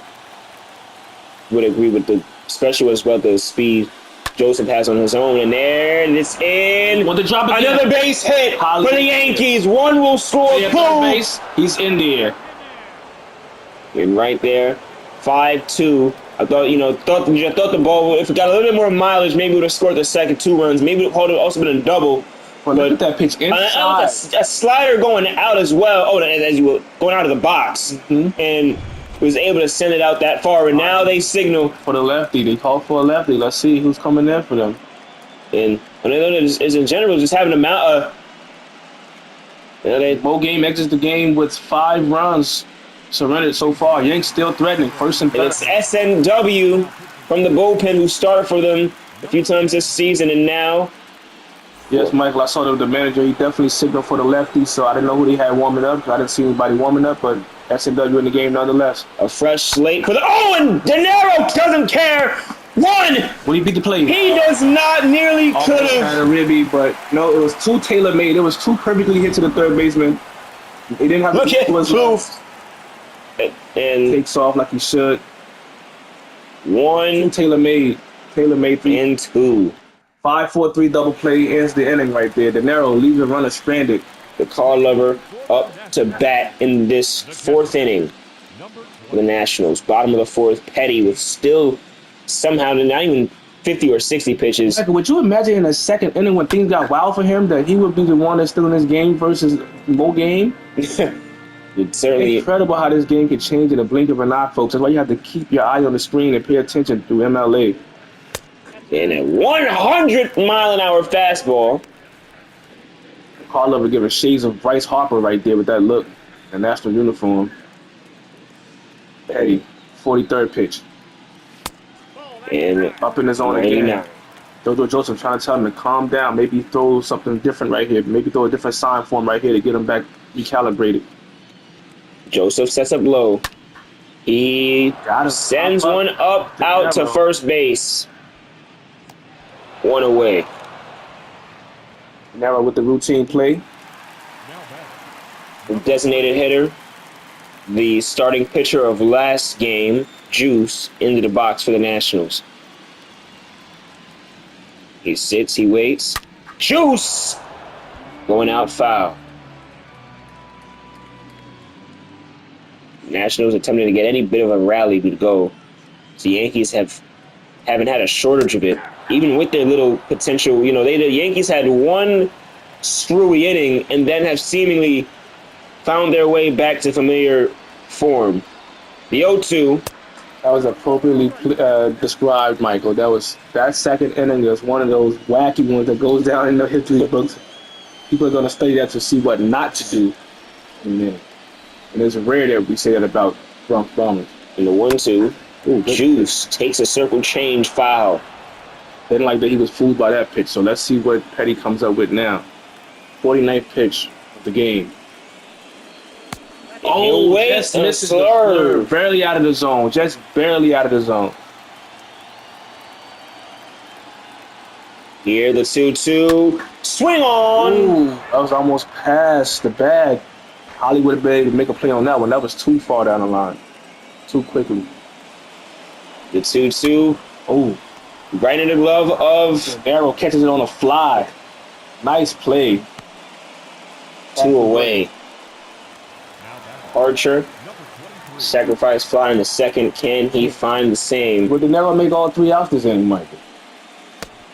would agree with especially with about the speed Joseph has on his own. And there, and it's in. Want to drop it Another again. base hit for the Yankees. One will score. Yeah, Boom. base. He's in there. And right there, 5-2. I thought the ball, if it got a little bit more mileage, maybe it would have scored the second 2 runs. Maybe it would have also been a double. But look at that pitch inside. A slider going out as well. Oh, as you were going out of the box, and was able to send it out that far. And now they signal For the lefty. They call for a lefty. Let's see who's coming in for them. and is in general just having a mount. Mo game exits the game with 5 runs surrendered so far. Yanks still threatening. First and third. It's SNW from the bullpen who started for them a few times this season, and now. Yes, Michael, I saw the manager. He definitely signaled for the lefty, so I didn't know who they had warming up. I didn't see anybody warming up, but SNW in the game nonetheless. A fresh slate for the. Oh, and De Niro doesn't care. One. When he beat the plate. He does not nearly could Kind have. of ribby, but no, it was too tailor-made. It was too perfectly hit to the third baseman. They didn't have Look to at Plouffe. And takes off like he should. one Tailor-made 3. and 2. 5-4-3 double play ends the inning right there. De Niro leaves the runner stranded. The car lover up to bat in this 4th inning for the Nationals. Bottom of the 4th, Petty with still somehow not even 50 or 60 pitches. Michael, would you imagine in the 2nd inning when things got wild for him that he would be the one that's still in this game versus Mo game? It's certainly Incredible how this game could change in a blink of an eye, folks. That's why you have to keep your eye on the screen and pay attention through MLA. in a 100-mile-an-hour fastball. Carl Lover giving shades of Bryce Harper right there with that look. The national uniform. Petty, 43rd pitch. And Up in his zone 99. again. JoJo Joseph trying to tell him to calm down. Maybe throw something different right here. Maybe throw a different sign for him right here to get him back recalibrated. Joseph sets up low. He sends one up out to first base. One away. Narrow with the routine play. The designated hitter, the starting pitcher of last game, Juice, into the box for the Nationals. He sits, he waits. Juice! Going out foul. Nationals attempting to get any bit of a rally to go. The Yankees haven't had a shortage of it. Even with their little potential, the Yankees had one screwy inning and then have seemingly found their way back to familiar form. The 0-2. That was appropriately described, Michael. That second inning was one of those wacky ones that goes down in the history books. People are going to study that to see what not to do. And it's rare that we say that about Bronx Bombers. In the 1-2, Juice takes a circle change foul. Didn't like that he was fooled by that pitch. So let's see what Petty comes up with now. 49th pitch of the game. Just misses the slurve. Barely out of the zone. Just barely out of the zone. Here, the 2-2. Swing on. Ooh, that was almost past the bag. Holly would have been able to make a play on that one. That was too far down the line. Too quickly. The 2-2. Oh, Right in the glove of Arrow catches it on a fly. Nice play. 2 away. Archer. Sacrifice fly in the second. Can he find the same? But they never make all 3 outs this inning, Michael.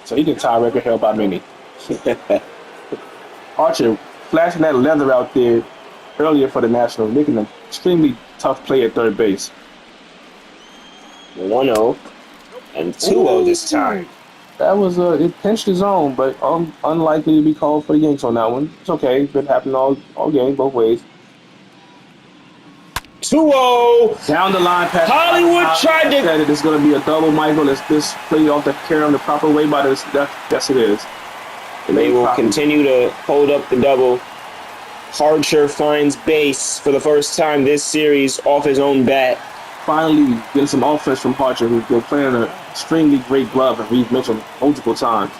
So he can tie record held by many. Archer flashing that leather out there earlier for the Nationals, making an extremely tough play at third base. 1-0 and 2-0 this time. That was it pinched the zone, but unlikely to be called for the Yanks on that one. It's okay. It's been happening all game, both ways. 2-0. Down the line, past Hollywood tried to. said it is going to be a double, Michael. Let's this play off the carry the proper way by this. Yes, it is. They will continue to hold up the double. Archer finds base for the first time this series off his own bat. Finally getting some offense from Archer, who's been playing an extremely great glove, and we've mentioned multiple times.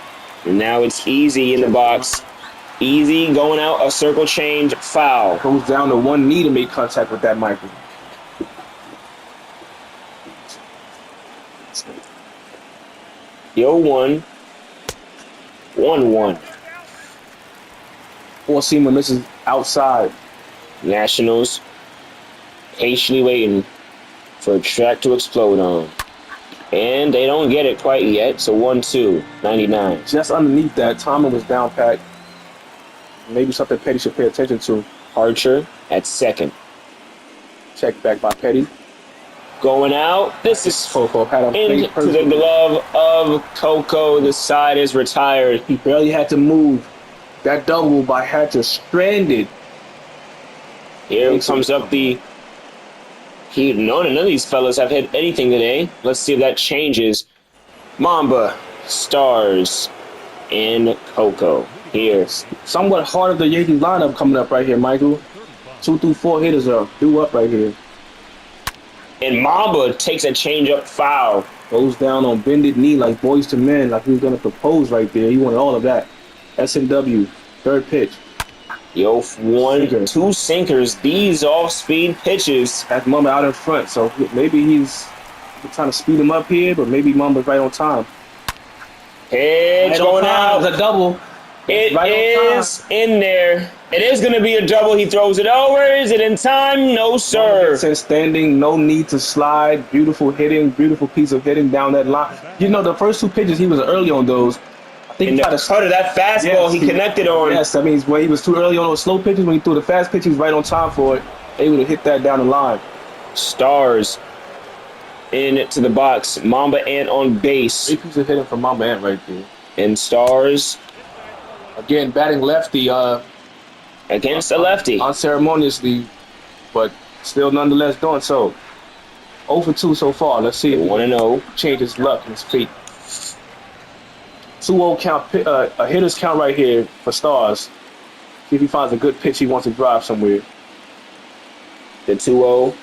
And now it's Easy in the box. Easy going out, a circle change, foul. Goes down to one knee to make contact with that Michael. The 0-1. 1-1. Four-seamer misses outside. Nationals patiently waiting for a track to explode on. And they don't get it quite yet, so 1-2, 99. Just underneath that, Tomlin was down pat. Maybe something Petty should pay attention to. Archer at second. Check back by Petty. Going out. This is Coco had him into the glove of Coco. The side is retired. He barely had to move. That double by Hatcher stranded. Here comes up the heat. None of these fellas have hit anything today. Let's see if that changes. Mamba, Stars, and Coco. Here. Somewhat hard of the Yankees lineup coming up right here, Michael. 2 through 4 hitters are due up right here. And Mamba takes a change-up foul. Goes down on bended knee like Boys to Men, like he was going to propose right there. He wanted all of that. SNW, third pitch. Yo, 1-2 sinkers. These off-speed pitches. That's Mamba out in front, so maybe he's trying to speed him up here, but maybe Mamba's right on time. Pitch going out. It's a double. It right is in there. It is going to be a double. He throws it over. Is it in time? No, sir. Since standing, no need to slide. Beautiful hitting, beautiful piece of hitting down that line. You know, the first 2 pitches, he was early on those. I think In the cutter, that fastball he connected on. Yes, I mean, when he was too early on those slow pitches, when he threw the fast pitch, he was right on time for it. Able to hit that down the line. Stars into the box. Mamba Ant on base. Great piece of hitting from Mamba Ant right there. And Stars Again, batting lefty. against a lefty. Unceremoniously, but still nonetheless doing so. 0 for 2 so far. Let's see if he 1-0. changes luck and his feet. 2-0 count, a hitter's count right here for Stars. See if he finds a good pitch he wants to drive somewhere. The 2-0.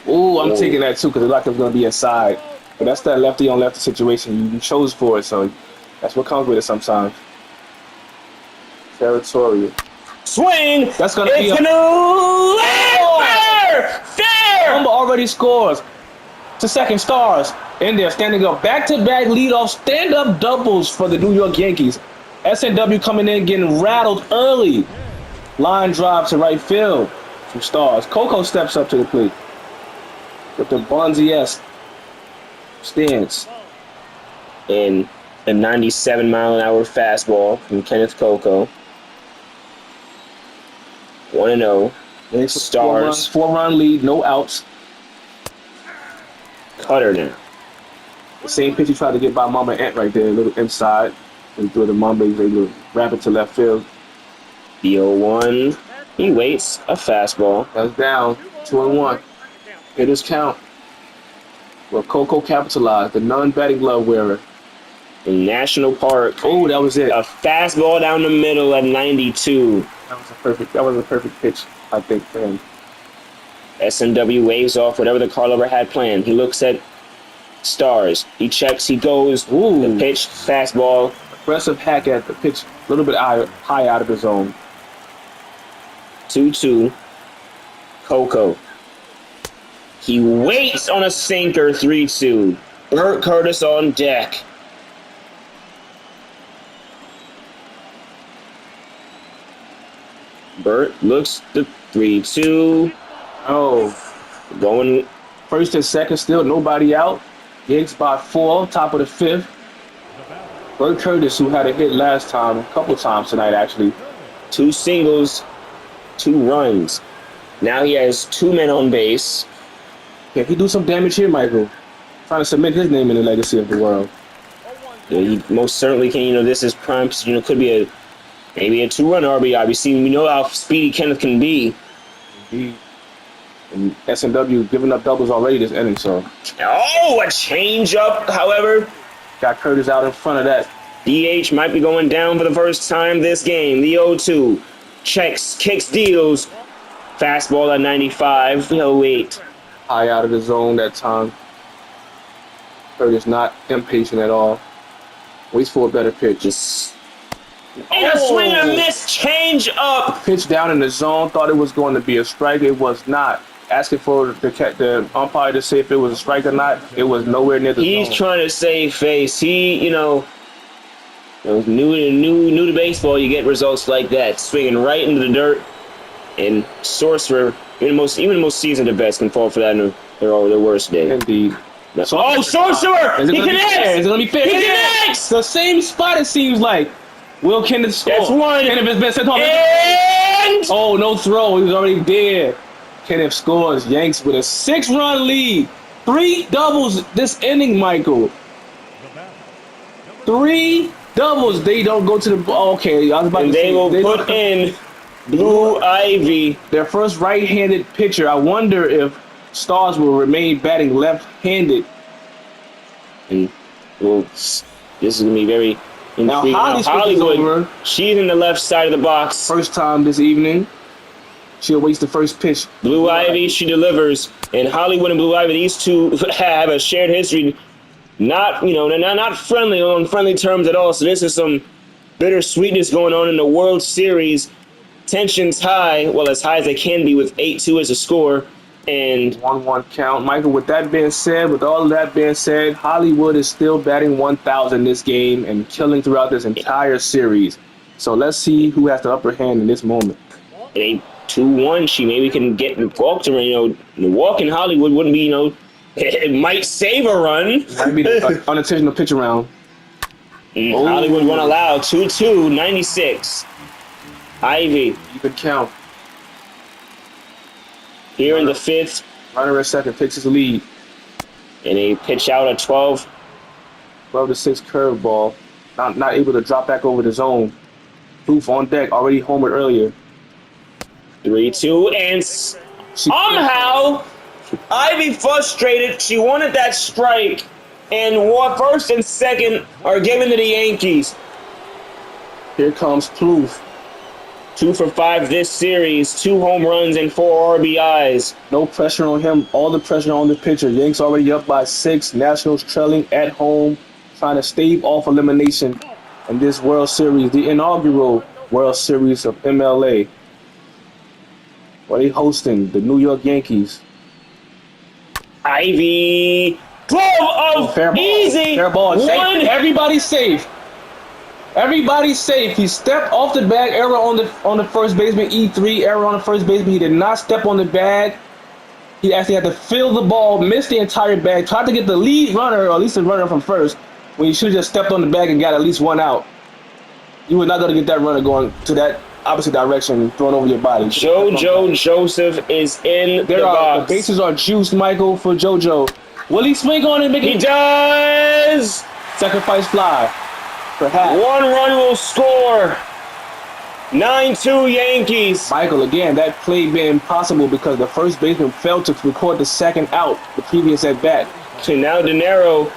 Ooh, I'm Ooh. taking that too because it looked like it was going to be inside. But that's that lefty on lefty situation. You chose for it, so that's what comes with it sometimes. Territorial. Swing. That's going to be fair. Mamba already scores. To second. Stars in there, standing up. Back-to-back leadoff stand-up doubles for the New York Yankees. SNW coming in, getting rattled early. Line drive to right field from Stars. Coco steps up to the plate with the Bonzi-esque stance. In a 97-mile-an-hour fastball from Kenneth Coco. 1-0. Stars. 4-run lead, no outs. Cutter now. The same pitch he tried to get by Mamba Ant right there, a little inside. And through the Mamba, he's able to wrap it to left field. The 0-1. He waits a fastball. That's down. 2-1. Hitters count. Well, Coco capitalized, the non-batting glove wearer. In National Park. Oh, that was it. A fastball down the middle at 92. That was a perfect pitch, I think, for him. SNW waves off whatever the call over had planned. He looks at Stars. He checks. He goes. Ooh. The pitch, fastball. aggressive hack at the pitch, a little bit high out of the zone. 2-2. Coco. He waits on a sinker. 3-2. Burt Curtis on deck. Burt looks the 3-2. Oh, Going first and second, still nobody out. Yanks by 4, top of the 5th. Burt Curtis, who had a hit last time, a couple times tonight, actually. 2 singles, 2 runs. Now he has 2 men on base. Can he do some damage here, Michael? Trying to cement his name in the legacy of the world. Yeah, he most certainly can. This is prime. Could be maybe a 2-run RBI. We know how speedy Kenneth can be. Indeed. And S&W giving up doubles already this inning, so. Oh, a changeup, however. Got Curtis out in front of that. DH might be going down for the first time this game. The 0-2. Checks, kicks, deals. Fastball at 95. Wait. High out of the zone that time. Curtis not impatient at all. Waits for a better pitch. And a swing and a miss change up. Pitch down in the zone. Thought it was going to be a strike. It was not. Asking for the umpire to say if it was a strike or not. It was nowhere near the zone. He's trying to save face. He, new to baseball, you get results like that. Swinging right into the dirt. And Sorcerer, even the most seasoned best can fall for that in their worst day. Indeed. Oh, Sorcerer! He connects! Is it going to be fair? He connects! The same spot, it seems like. Will Kenneth score? That's one. Kenneth has been sent home. And Oh, no throw. He was already dead. Kenneth scores. Yanks with a 6-run lead. 3 doubles this inning, Michael. 3 doubles. They don't go to the... Okay, I was about to say... They will put in Blue Ivy. Their first right-handed pitcher. I wonder if Stars will remain batting left-handed. And well, this is going to be very Now, intriguing. Hollywood, she's in the left side of the box. first time this evening. She'll waste the first pitch. Blue Ivy, she delivers. And Hollywood and Blue Ivy, these two have a shared history. Not friendly, on friendly terms at all. So this is some bittersweetness going on in the World Series. Tensions high, well, as high as they can be with 8-2 as a score. And 1-1 count. Michael, with all of that being said, Hollywood is still batting 1,000 this game and killing throughout this entire series. So let's see who has the upper hand in this moment. a 2-1, she maybe can get walked around. The walk in Hollywood wouldn't be, it might save a run. Might be an unintentional pitch around. Hollywood won't allow 2-2, 96. Ivy Even count. here in the 5th, Runner at second takes his lead. and a pitch out at 12. 12-6 curveball. Not able to drop back over the zone. Proof on deck, already homered earlier. 3-2, and somehow Ivy frustrated. She wanted that strike, and first and second are given to the Yankees. Here comes Proof. 2 for 5 this series, 2 home runs and 4 RBIs. No pressure on him. All the pressure on the pitcher. Yanks already up by 6. Nationals trailing at home, trying to stave off elimination in this World Series, the inaugural World Series of MLA. Where they hosting the New York Yankees. Ivy, glove of Fair ball. easy. Fair ball. One. Everybody's safe. Everybody's safe. He stepped off the bag. Error on the first baseman. E3 error on the first baseman. He did not step on the bag. He actually had to fill the ball, missed the entire bag, tried to get the lead runner, or at least the runner from first, when he should have just stepped on the bag and got at least 1 out. You were not going to get that runner going to that opposite direction, thrown over your body. JoJo Joseph is in the box. The bases are juiced, Michael, for JoJo. Will he swing on it? He does. Sacrifice fly. Perhaps. 1 run will score. 9-2 Yankees. Michael, again, that play being possible because the first baseman failed to record the second out the previous at bat. So now De Niro,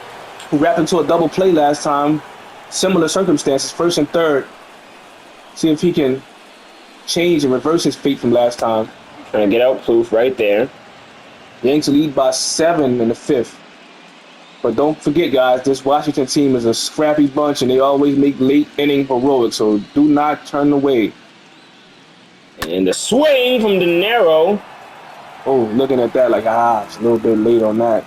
who wrapped into a double play last time. Similar circumstances, first and third. See if he can change and reverse his fate from last time. trying to get out Proof right there. Yanks lead by 7 in the 5th. But don't forget, guys, this Washington team is a scrappy bunch, and they always make late inning heroics. So do not turn away. And the swing from De Niro. Oh, looking at that like, it's a little bit late on that.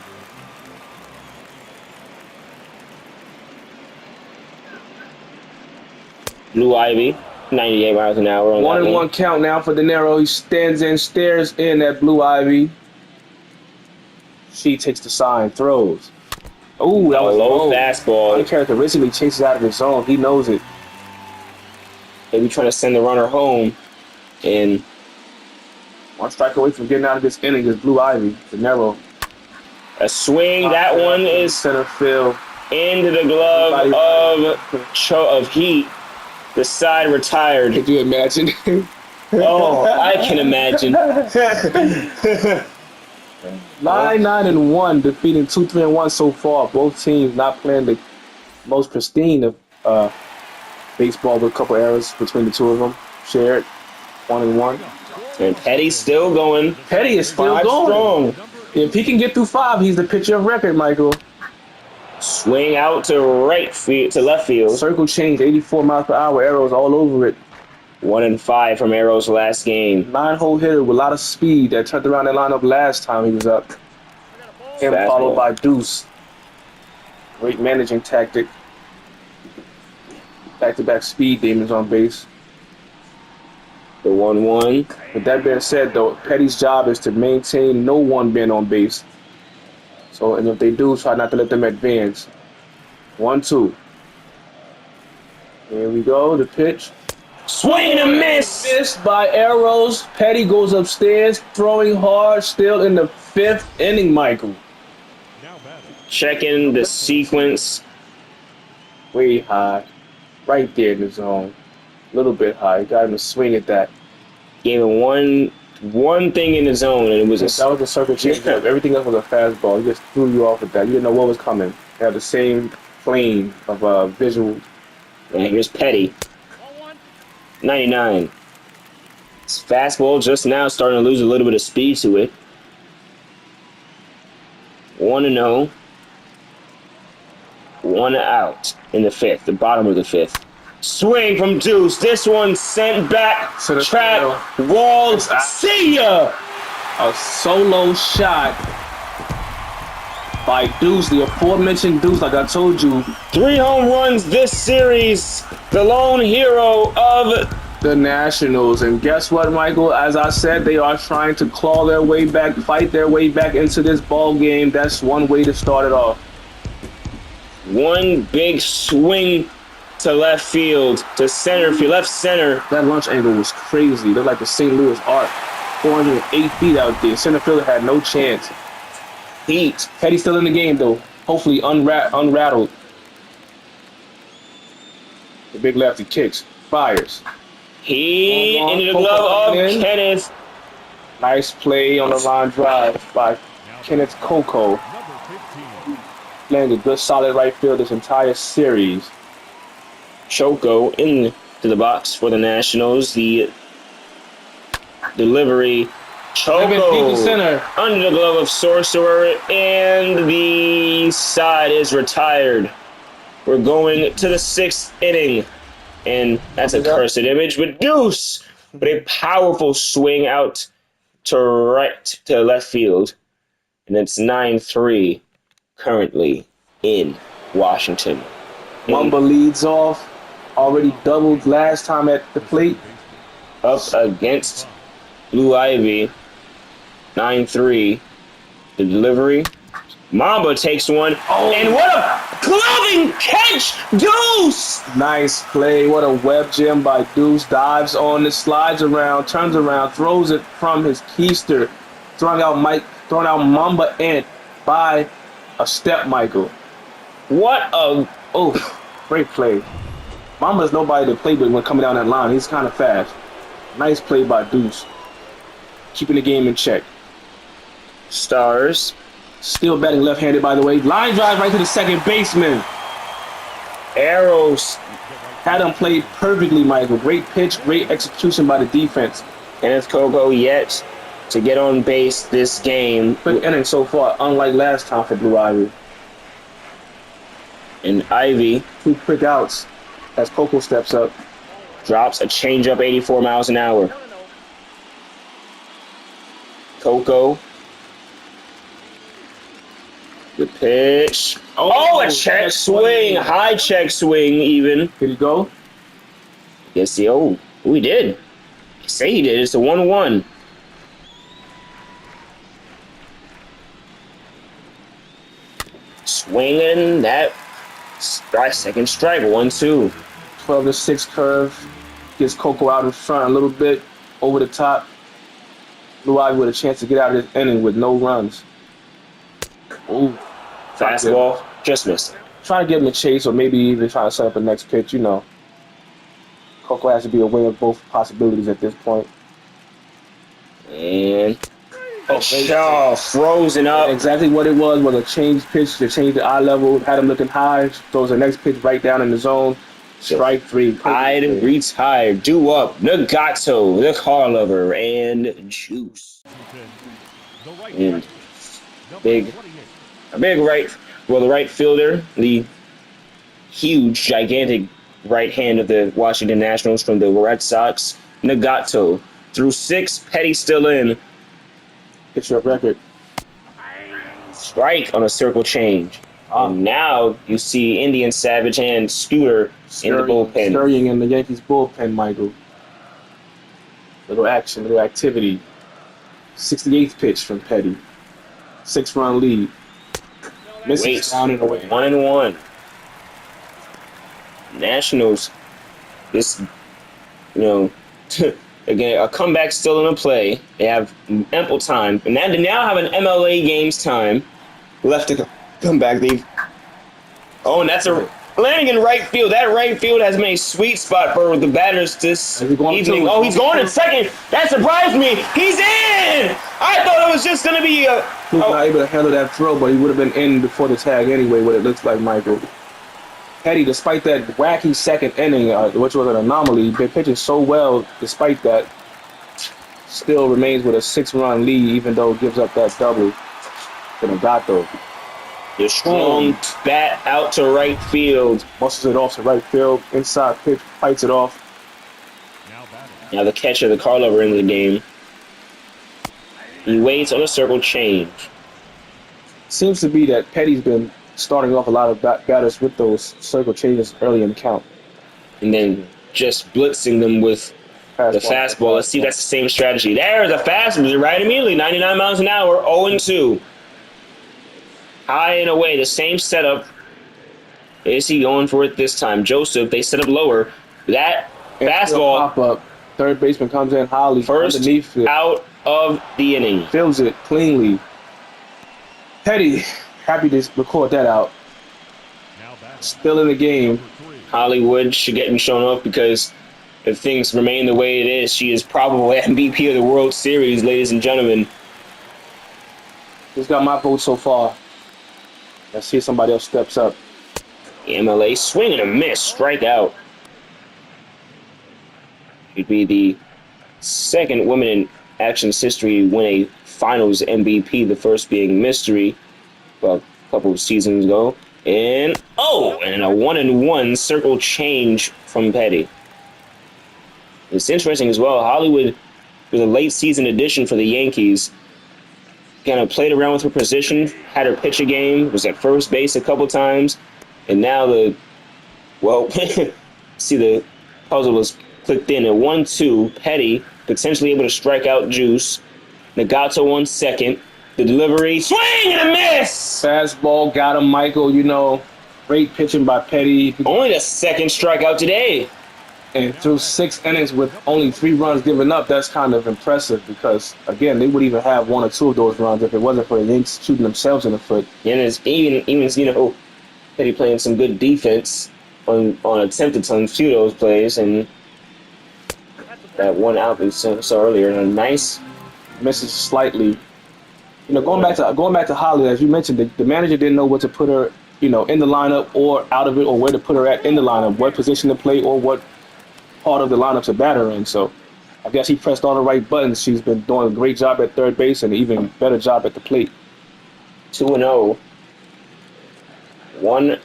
Blue Ivy, 98 miles an hour. On 1-1 count now for De Niro. He stands in, stares in at Blue Ivy. She takes the sign, throws. Oh, that was low fastball. Uncharacteristically chases out of his zone. He knows it. Maybe trying to send the runner home. And 1 strike away from getting out of this inning is Blue Ivy. De Niro. A swing. That one is center field. Into the glove of Heat. The side retired. Could you imagine? Oh, I can imagine. 9-1, defeating 2-3-1 so far. Both teams not playing the most pristine of baseball, with a couple errors between the two of them. Shared 1-1. And Petty's still going. Petty is still going. Strong. If he can get through 5, he's the pitcher of record, Michael. Swing out to left field. Circle change, 84 miles per hour. Arrows all over it. 1-5 from Arrow's last game. 9-hole hitter with a lot of speed that turned around that lineup last time he was up. Him followed by Deuce. Great managing tactic. Back-to-back speed demons on base. The 1-1. With that being said, though, Petty's job is to maintain no one being on base. So, and if they do, try not to let them advance. 1-2. Here we go, the pitch. Swing and a miss! Missed by Arrows. Petty goes upstairs, throwing hard, still in the 5th inning, Michael. Checking the sequence. Way high. Right there in the zone. A little bit high. Got him to swing at that. Gave him one thing in the zone, and it was that was a circle change. Everything else was a fastball. He just threw you off with that. You didn't know what was coming. They had the same plane of visual. And here's Petty. 99. His fastball just now starting to lose a little bit of speed to it. 1-0. 1 out in the 5th, the bottom of the 5th. Swing from Deuce. This one sent back. Trap. Walled. See ya! A solo shot by Deuce, the aforementioned Deuce, like I told you. 3 home runs this series. The lone hero of the Nationals. And guess what, Michael? As I said, they are trying to claw their way back, fight their way back into this ball game. That's one way to start it off. One big swing to left field, to center field, left center. That launch angle was crazy. Looked like the St. Louis Arc. 408 feet out there. Center fielder had no chance. Heat. Petty's still in the game, though. Hopefully unrattled. The big lefty kicks. Fires. He into the glove of Kenneth. Nice play on the line drive by Kenneth Coco. Playing a good solid right field this entire series. Choco into the box for the Nationals. The delivery. Choco center. Under the glove of Sorcerer, and the side is retired. We're going to the 6th inning, and that's a cursed image. But Deuce with a powerful swing out to left field, and it's 9-3 currently in Washington. Mamba leads off. Already doubled last time at the plate. Up against Blue Ivy. 9-3. The delivery. Mamba takes one. Oh. And what a gloving catch! Deuce! Nice play. What a web gem by Deuce. Dives on it, slides around, turns around, throws it from his keister. Throwing out Mamba and by a step, Michael. What a... Oh, great play. Mamba's nobody to play with when coming down that line. He's kind of fast. Nice play by Deuce. Keeping the game in check. Stars. Still batting left-handed, by the way. Line drive right to the second baseman. Arrows. Had him played perfectly, Michael. Great pitch, great execution by the defense. Kenneth Coco yet to get on base this game. Quick inning so far, unlike last time for Blue Ivy. And Ivy 2 quick outs as Coco steps up. drops a changeup 84 miles an hour. Coco. The pitch. Oh, a check swing. High check swing, even. Did he go? Yes, he did. Say he did. It's a 1-1. Swinging that second strike. 1-2. 12-6 curve. Gets Coco out in front a little bit. Over the top. Blue Ivy with a chance to get out of this inning with no runs. Ooh. Fastball. Just missed. Trying to give him a chase or maybe even trying to set up a next pitch, you know. Coco has to be aware of both possibilities at this point. And frozen up. Exactly what it was a change pitch to change the eye level. Had him looking high. Throws the next pitch right down in the zone. Strike 3. I'd retired. Due up. Nagato, the car lover, and Juice. And the right fielder, the huge, gigantic right hand of the Washington Nationals from the Red Sox, Nagato. Through 6, Petty still in. It's your record. Strike on a circle change. And now you see Indian Savage and Scooter in the bullpen. Scurrying in the Yankees bullpen, Michael. Little action, little activity. 68th pitch from Petty. 6-run lead. Misses down and away. 1-1. Nationals, again, a comeback still in play. They have ample time. And they now have an MLA games time left to come back. And that's a landing in right field. That right field has been a sweet spot for the batters this evening. Oh, he's going in second. That surprised me. He's in! I thought it was just going to be a... He was not able to handle that throw, but he would have been in before the tag anyway, what it looks like, Michael. Petty, despite that wacky second inning, which was an anomaly, been pitching so well despite that, still remains with a 6-run lead, even though it gives up that double to Nagato. The strong bat out to right field. Muscles it off to right field, inside pitch, fights it off. Now the catcher, the car lover, in the game. He waits on a circle change. Seems to be that Petty's been starting off a lot of batters with those circle changes early in the count. And then just blitzing them with the fastball. Let's see if that's the same strategy. There's a fastball right immediately. 99 miles an hour, 0-2. High and away, the same setup. Is he going for it this time? Joseph, they set up lower. That fastball. Pop up. Third baseman comes in, Holly. First underneath it. Out of the inning. Fills it cleanly. Petty, happy to record that out. Still in the game. Hollywood should get shown off because if things remain the way it is, she is probably MVP of the World Series, ladies and gentlemen. He's got my vote so far. Let's see if somebody else steps up. The MLA swing and a miss, strikeout. She'd be the second woman in Action's history to win a Finals MVP, the first being Mystery, well, a couple of seasons ago. And a 1-1 circle change from Petty. It's interesting as well. Hollywood was a late season addition for the Yankees. Kind of played around with her position, had her pitch a game, was at first base a couple times, and now see the puzzle is clicked in at 1-2. Petty potentially able to strike out Juice. Nagato on second. The delivery, swing and a miss! Fastball got him, Michael. Great pitching by Petty. Only the second strikeout today. And through 6 innings with only 3 runs given up, that's kind of impressive because, again, they would even have 1 or 2 of those runs if it wasn't for the Yankees shooting themselves in the foot. And it's even Petty playing some good defense on attempted some few of those plays, and that one out we saw earlier. And a nice misses slightly. Going back to Holly, as you mentioned, the manager didn't know what to put her, in the lineup or out of it, or where to put her at in the lineup, what position to play or what part of the lineup to bat her in. So I guess he pressed all the right buttons. She's been doing a great job at third base and an even better job at the plate. 2-0. 1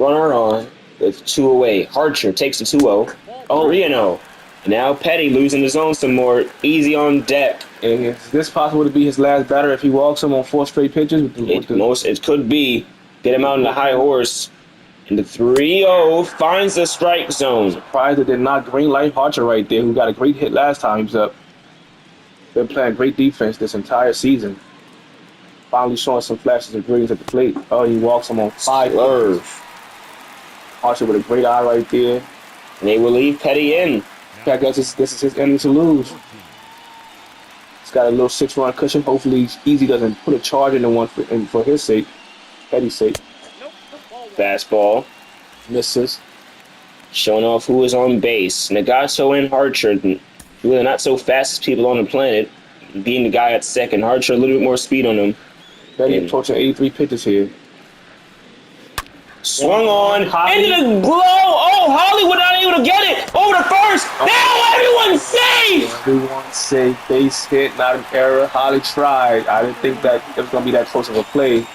Runner on. With 2 away. Archer takes the 2-0. Oh, 3-0. And now Petty losing his own some more. Easy on deck. And is this possible to be his last batter if he walks him on 4 straight pitches? It could be. Get him out in the high horse. And the 3-0 finds the strike zone. Surprised it did not green light Archer right there, who got a great hit last time he was up. Been playing great defense this entire season. Finally showing some flashes of brilliance at the plate. Oh, he walks him on 5 Slurve. Archer with a great eye right there. And they will leave Petty in. I guess this is his inning to lose. He's got a little 6-run cushion. Hopefully, Easy doesn't put a charge in the one for his sake, Petty's sake. Fastball. Misses. Showing off who is on base. Nagato and Archer. Really not so fast as people on the planet. Being the guy at second. Archer a little bit more speed on him. Petty approaching 83 pitches here. Swung on. Into the glove. Oh, Hollywood not able to get it. Over to first. Now everyone's safe. Everyone's safe. Base hit, not an error. Holly tried. I didn't think that it was going to be that close of a play.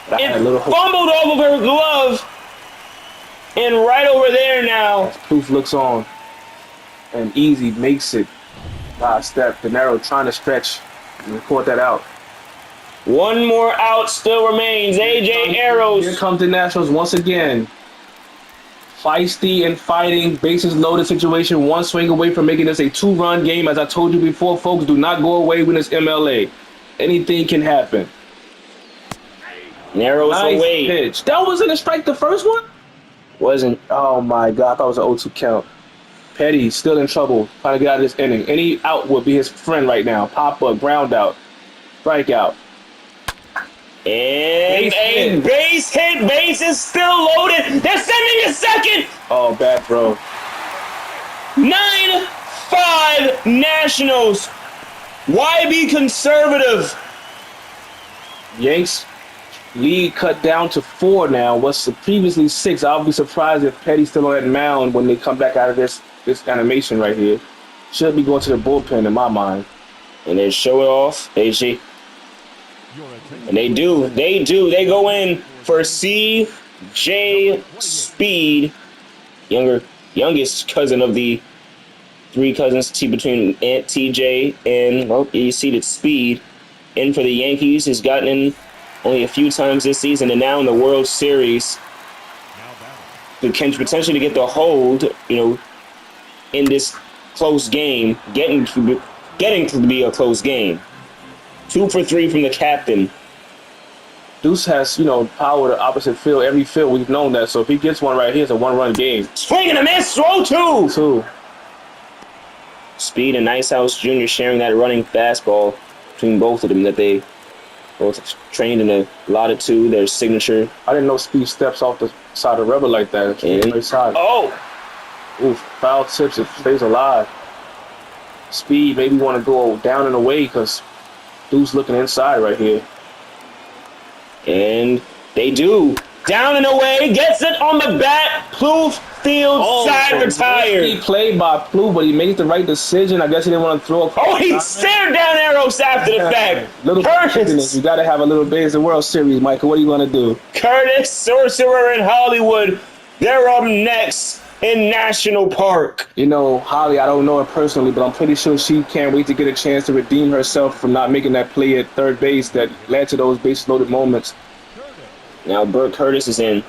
It fumbled off of her glove. And right over there now. Proof looks on. And Easy makes it by a step. De Niro trying to stretch and report that out. One more out still remains. AJ Arrows. Here comes the Nationals once again. Feisty and fighting, bases loaded situation. One swing away from making this a 2-run game. As I told you before, folks, do not go away when it's MLA. Anything can happen. Narrows nice away. Pitch. That wasn't a strike, the first one? Wasn't. Oh my God, I thought it was an 0-2 count. Petty still in trouble, trying to get out of this inning. Any out would be his friend right now. Pop up, ground out, strikeout. And base hit. Base is still loaded. They're sending a second. Oh, bad throw. 9-5 Nationals. Why be conservative? Yanks lead cut down to 4 now. What's previously 6. I'll be surprised if Petty's still on that mound when they come back out of this animation right here. Should be going to the bullpen in my mind. And they show it off, AG. And they do. They go in for CJ Speed, youngest cousin of the 3 cousins between Aunt TJ and, well, you see that Speed in for the Yankees. Has gotten in only a few times this season, and now in the World Series, can potentially get the hold, in this close game, getting to be a close game. 2 for 3 from the captain. Deuce has, power to opposite field. Every field, we've known that. So if he gets one right here, it's a 1-run game. Swing and a miss, throw 2. 2. Speed and Nicehouse Jr. sharing that running fastball between both of them that they both trained and allotted to their signature. I didn't know Speed steps off the side of the rubber like that. Side. Oh! Oof, foul tips, it stays alive. Speed maybe want to go down and away because Deuce looking inside right here. And they do. Down and away, gets it on the bat. Plouffe field side retired. He played by Plouffe, but he made the right decision. I guess he didn't want to throw a he stared down Arrows after the fact. Curtis. You got to have a little bit. It's the World Series, Michael. What are you going to do? Curtis, Sorcerer, and Hollywood. They're up next in National Park. Holly, I don't know her personally, but I'm pretty sure she can't wait to get a chance to redeem herself from not making that play at third base that led to those base-loaded moments. Now Burt Curtis is in.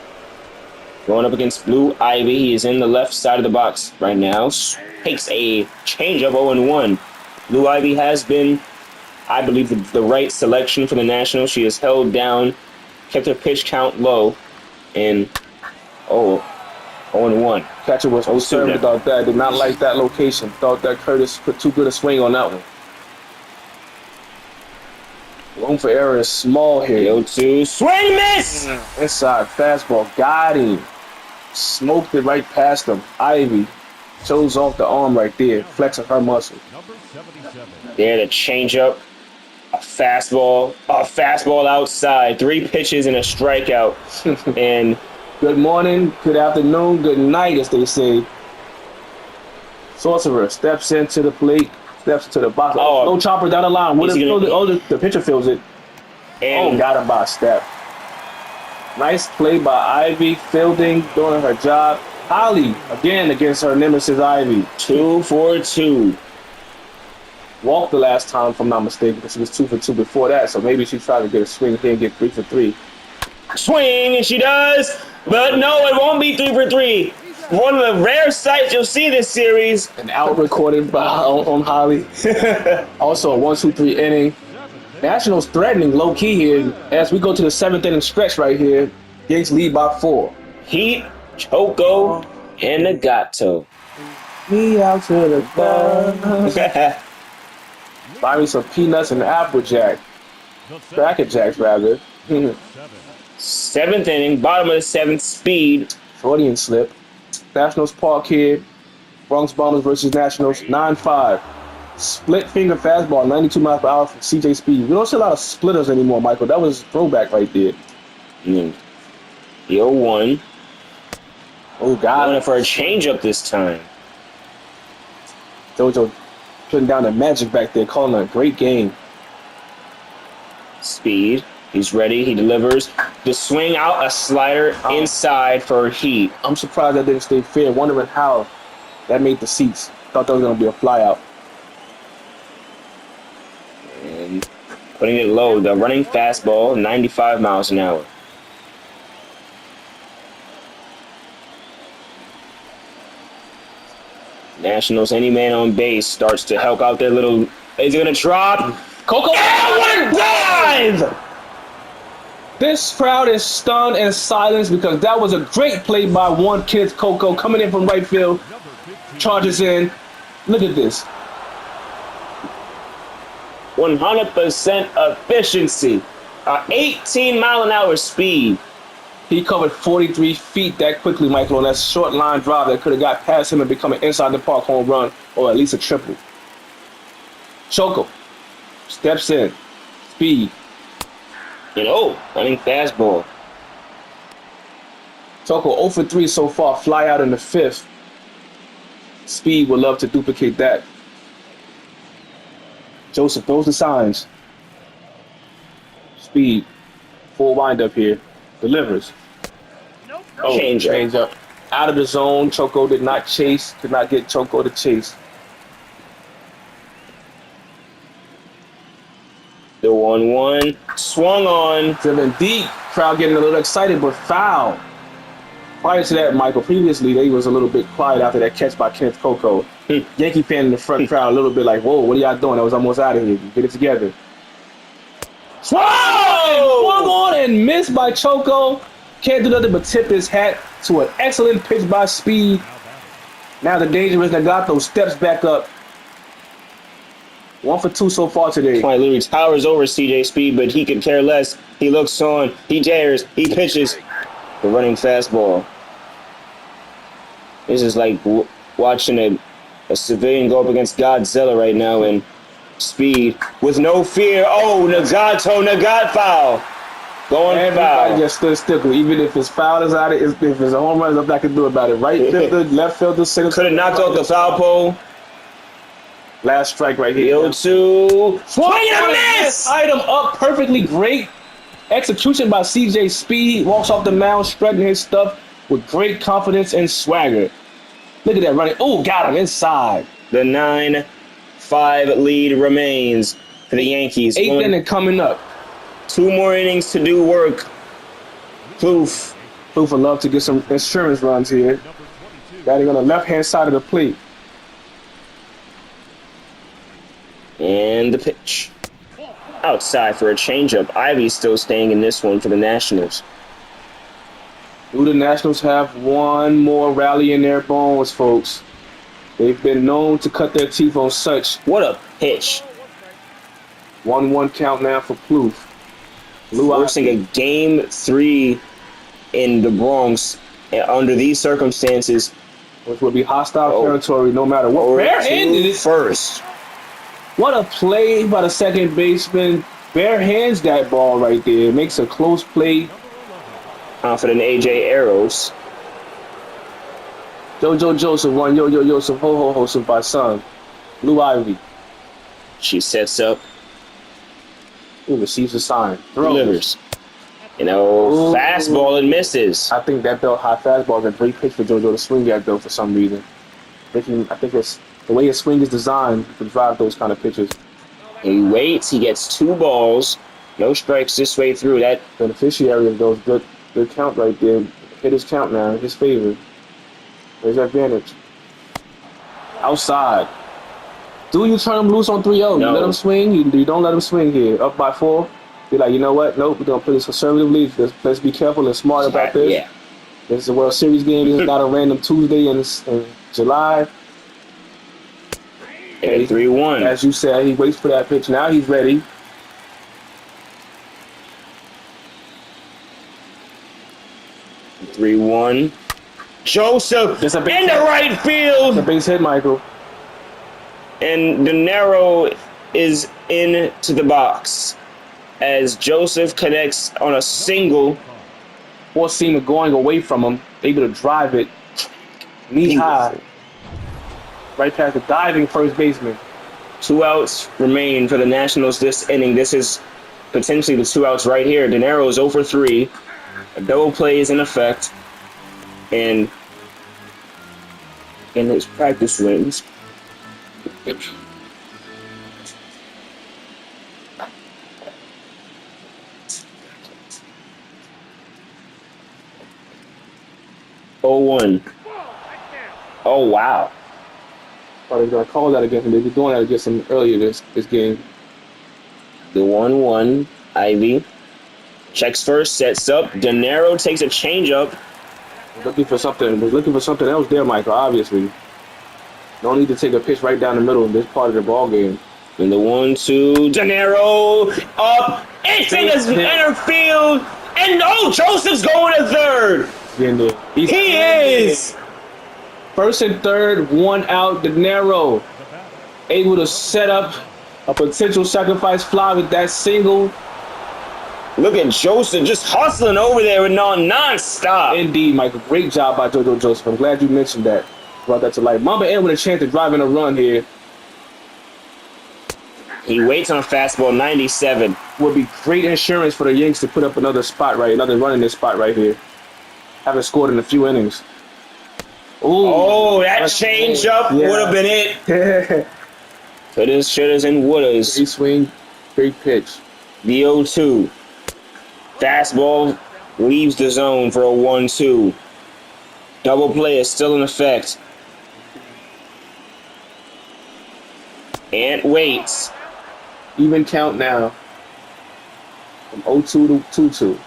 Going up against Blue Ivy. He is in the left side of the box right now. Takes a changeup 0-1. Blue Ivy has been, I believe, the right selection for the Nationals. She has held down, kept her pitch count low, and 0-1. Catcher was concerned about that. Did not like that location. Thought that Curtis put too good a swing on that one. Room for error is small here. 0-2. Swing miss! Inside fastball. Got him. Smoked it right past him. Ivy shows off the arm right there. Flexing her muscle. There, the changeup. A fastball outside. 3 pitches and a strikeout. And good morning, good afternoon, good night, as they say. Sorcerer steps into the plate, steps to the box. No chopper down the line. The pitcher feels it. And got him by a step. Nice play by Ivy, fielding, doing her job. Holly, again against her nemesis Ivy. 2 for 2. Walked the last time, if I'm not mistaken, because she was 2 for 2 before that. So maybe she tried to get a swing here and get 3 for 3. Swing, and she does. But no, it won't be 3 for 3. One of the rare sights you'll see this series. An out recorded by on Holly. Also a 1-2-3 inning. Nationals threatening low key here as we go to the 7th inning stretch right here. Yankees lead by 4. Heat, Choco, and Nagato. Me out to the bar. Buy me some peanuts and Applejack. Cracker Jacks, rather. 7th inning, bottom of the 7th, Speed. Freudian slip. Nationals Park here. Bronx Bombers versus Nationals 9-5. Split finger fastball, 92 miles per hour from CJ Speed. We don't see a lot of splitters anymore, Michael. That was throwback right there. The 0-1. Oh, God. Going for a changeup this time. JoJo putting down the magic back there, calling a great game. Speed. He's ready. He delivers. The swing out, a slider inside for Heat. I'm surprised that didn't stay fair, wondering how that made the seats. Thought that was going to be a flyout. And putting it low. The running fastball, 95 miles an hour. Nationals, any man on base starts to help out their little. Is he going to drop? Coco! Oh, what a dive! This crowd is stunned and silenced because that was a great play by one Kenneth Coco coming in from right field. Charges in. Look at this. 100% efficiency. 18-mile-an-hour speed. He covered 43 feet that quickly, Michael, on that short line drive that could have got past him and become an inside the park home run or at least a triple. Choco steps in. Speed. Running fastball. Choco 0 for 3 so far, fly out in the 5th. Speed would love to duplicate that. Joseph throws the signs. Speed, full windup here. Delivers. Change up. Out of the zone. Choco did not chase. Could not get Choco to chase. The 1-1 swung on. Driven deep. Crowd getting a little excited, but foul. Prior to that, Michael, previously they was a little bit quiet after that catch by Kenneth Coco. Yankee fan in the front crowd a little bit like, whoa, what are y'all doing? That was almost out of here. Get it together. Swung on and missed by Choco. Can't do nothing but tip his hat to an excellent pitch by Speed. Now the dangerous Nagato steps back up. 1 for 2 so far today. Point literally towers over CJ Speed, but he could care less. He looks on. He dares. He pitches. The running fastball. This is like watching a civilian go up against Godzilla right now, and Speed with no fear. Oh, Nagato foul. Going Everybody foul. just stood still. Even if his foul is out, if it's a home run, there's nothing I can do about it. Right fielder, left fielder, center. Could have knocked out the foul pole. Last strike right here. 0-2. Swing and a miss! Item up perfectly great. Execution by CJ Speed. Walks off the mound, strutting his stuff with great confidence and swagger. Look at that running. Oh, got him inside. The 9-5 lead remains for the Yankees. 8th inning coming up. 2 more innings to do work. Poof. Poof would love to get some insurance runs here. Batting on the left-hand side of the plate. And the pitch. Outside for a changeup. Ivy's still staying in this one for the Nationals. Do the Nationals have one more rally in their bones, folks? They've been known to cut their teeth on such. What a pitch. 1-1 count now for Plouffe. Forcing a game 3 in the Bronx under these circumstances. Which would be hostile territory no matter what. Barehanded first. What a play by the second baseman. Bare hands that ball right there. Makes a close play. Confident AJ Arrows. JoJo Joseph won. Yo Joseph. Ho Joseph by son. Blue Ivy. She sets up. He receives a sign. Throws. Delivers. Fastball and misses. I think that belt high fastball is a great pitch for JoJo to swing at though for some reason. I think it's the way his swing is designed to drive those kind of pitches. He waits. He gets 2 balls. No strikes this way through. That Beneficiary of those good count right there. Hit his count now in his favor. There's that advantage. Outside. Do you turn him loose on 3-0? No. You let him swing? You don't let him swing here. Up by 4. Be like, you know what? Nope, we're going to play this conservatively. Let's be careful and smart about this. Yeah. This is a World Series game. This is not a random Tuesday in July. And 3-1. As you said, he waits for that pitch. Now he's ready. Three one. Joseph It's a base in the hit. right field. The base hit, Michael. And De Niro is into the box as Joseph connects on a single. Four seamer going away from him, able to drive it knee high, right past the diving first baseman. 2 outs remain for the Nationals this inning. This is potentially the 2 outs right here. De Niro is 0 for 3. A double play is in effect. And in his practice swings, oh 1. Oh wow. Oh, they're gonna call that against him. They've been doing that against him earlier this game. The 1-1. Ivy checks first, sets up. De Niro takes a changeup. Was looking for something else there, Michael. Obviously, no need to take a pitch right down the middle in this part of the ball game. And the 1-2. De Niro up. It's in the center field. And Joseph's going to third. He is. First and third, 1 out. De Niro able to set up a potential sacrifice fly with that single. Look at Joseph just hustling over there with non-stop. Indeed, Michael. Great job by JoJo Joseph. I'm glad you mentioned that. Brought that to life. Mamba in with a chance to drive in a run here. He waits on a fastball, 97. Would be great insurance for the Yankees to put up another run in this spot right here. Haven't scored in a few innings. Ooh, that changeup would have been it. Couldas, shouldas, and wouldas. Great swing, great pitch. The 0-2. Fastball leaves the zone for a 1-2. Double play is still in effect. And waits. Even count now. From 0-2 to 2-2.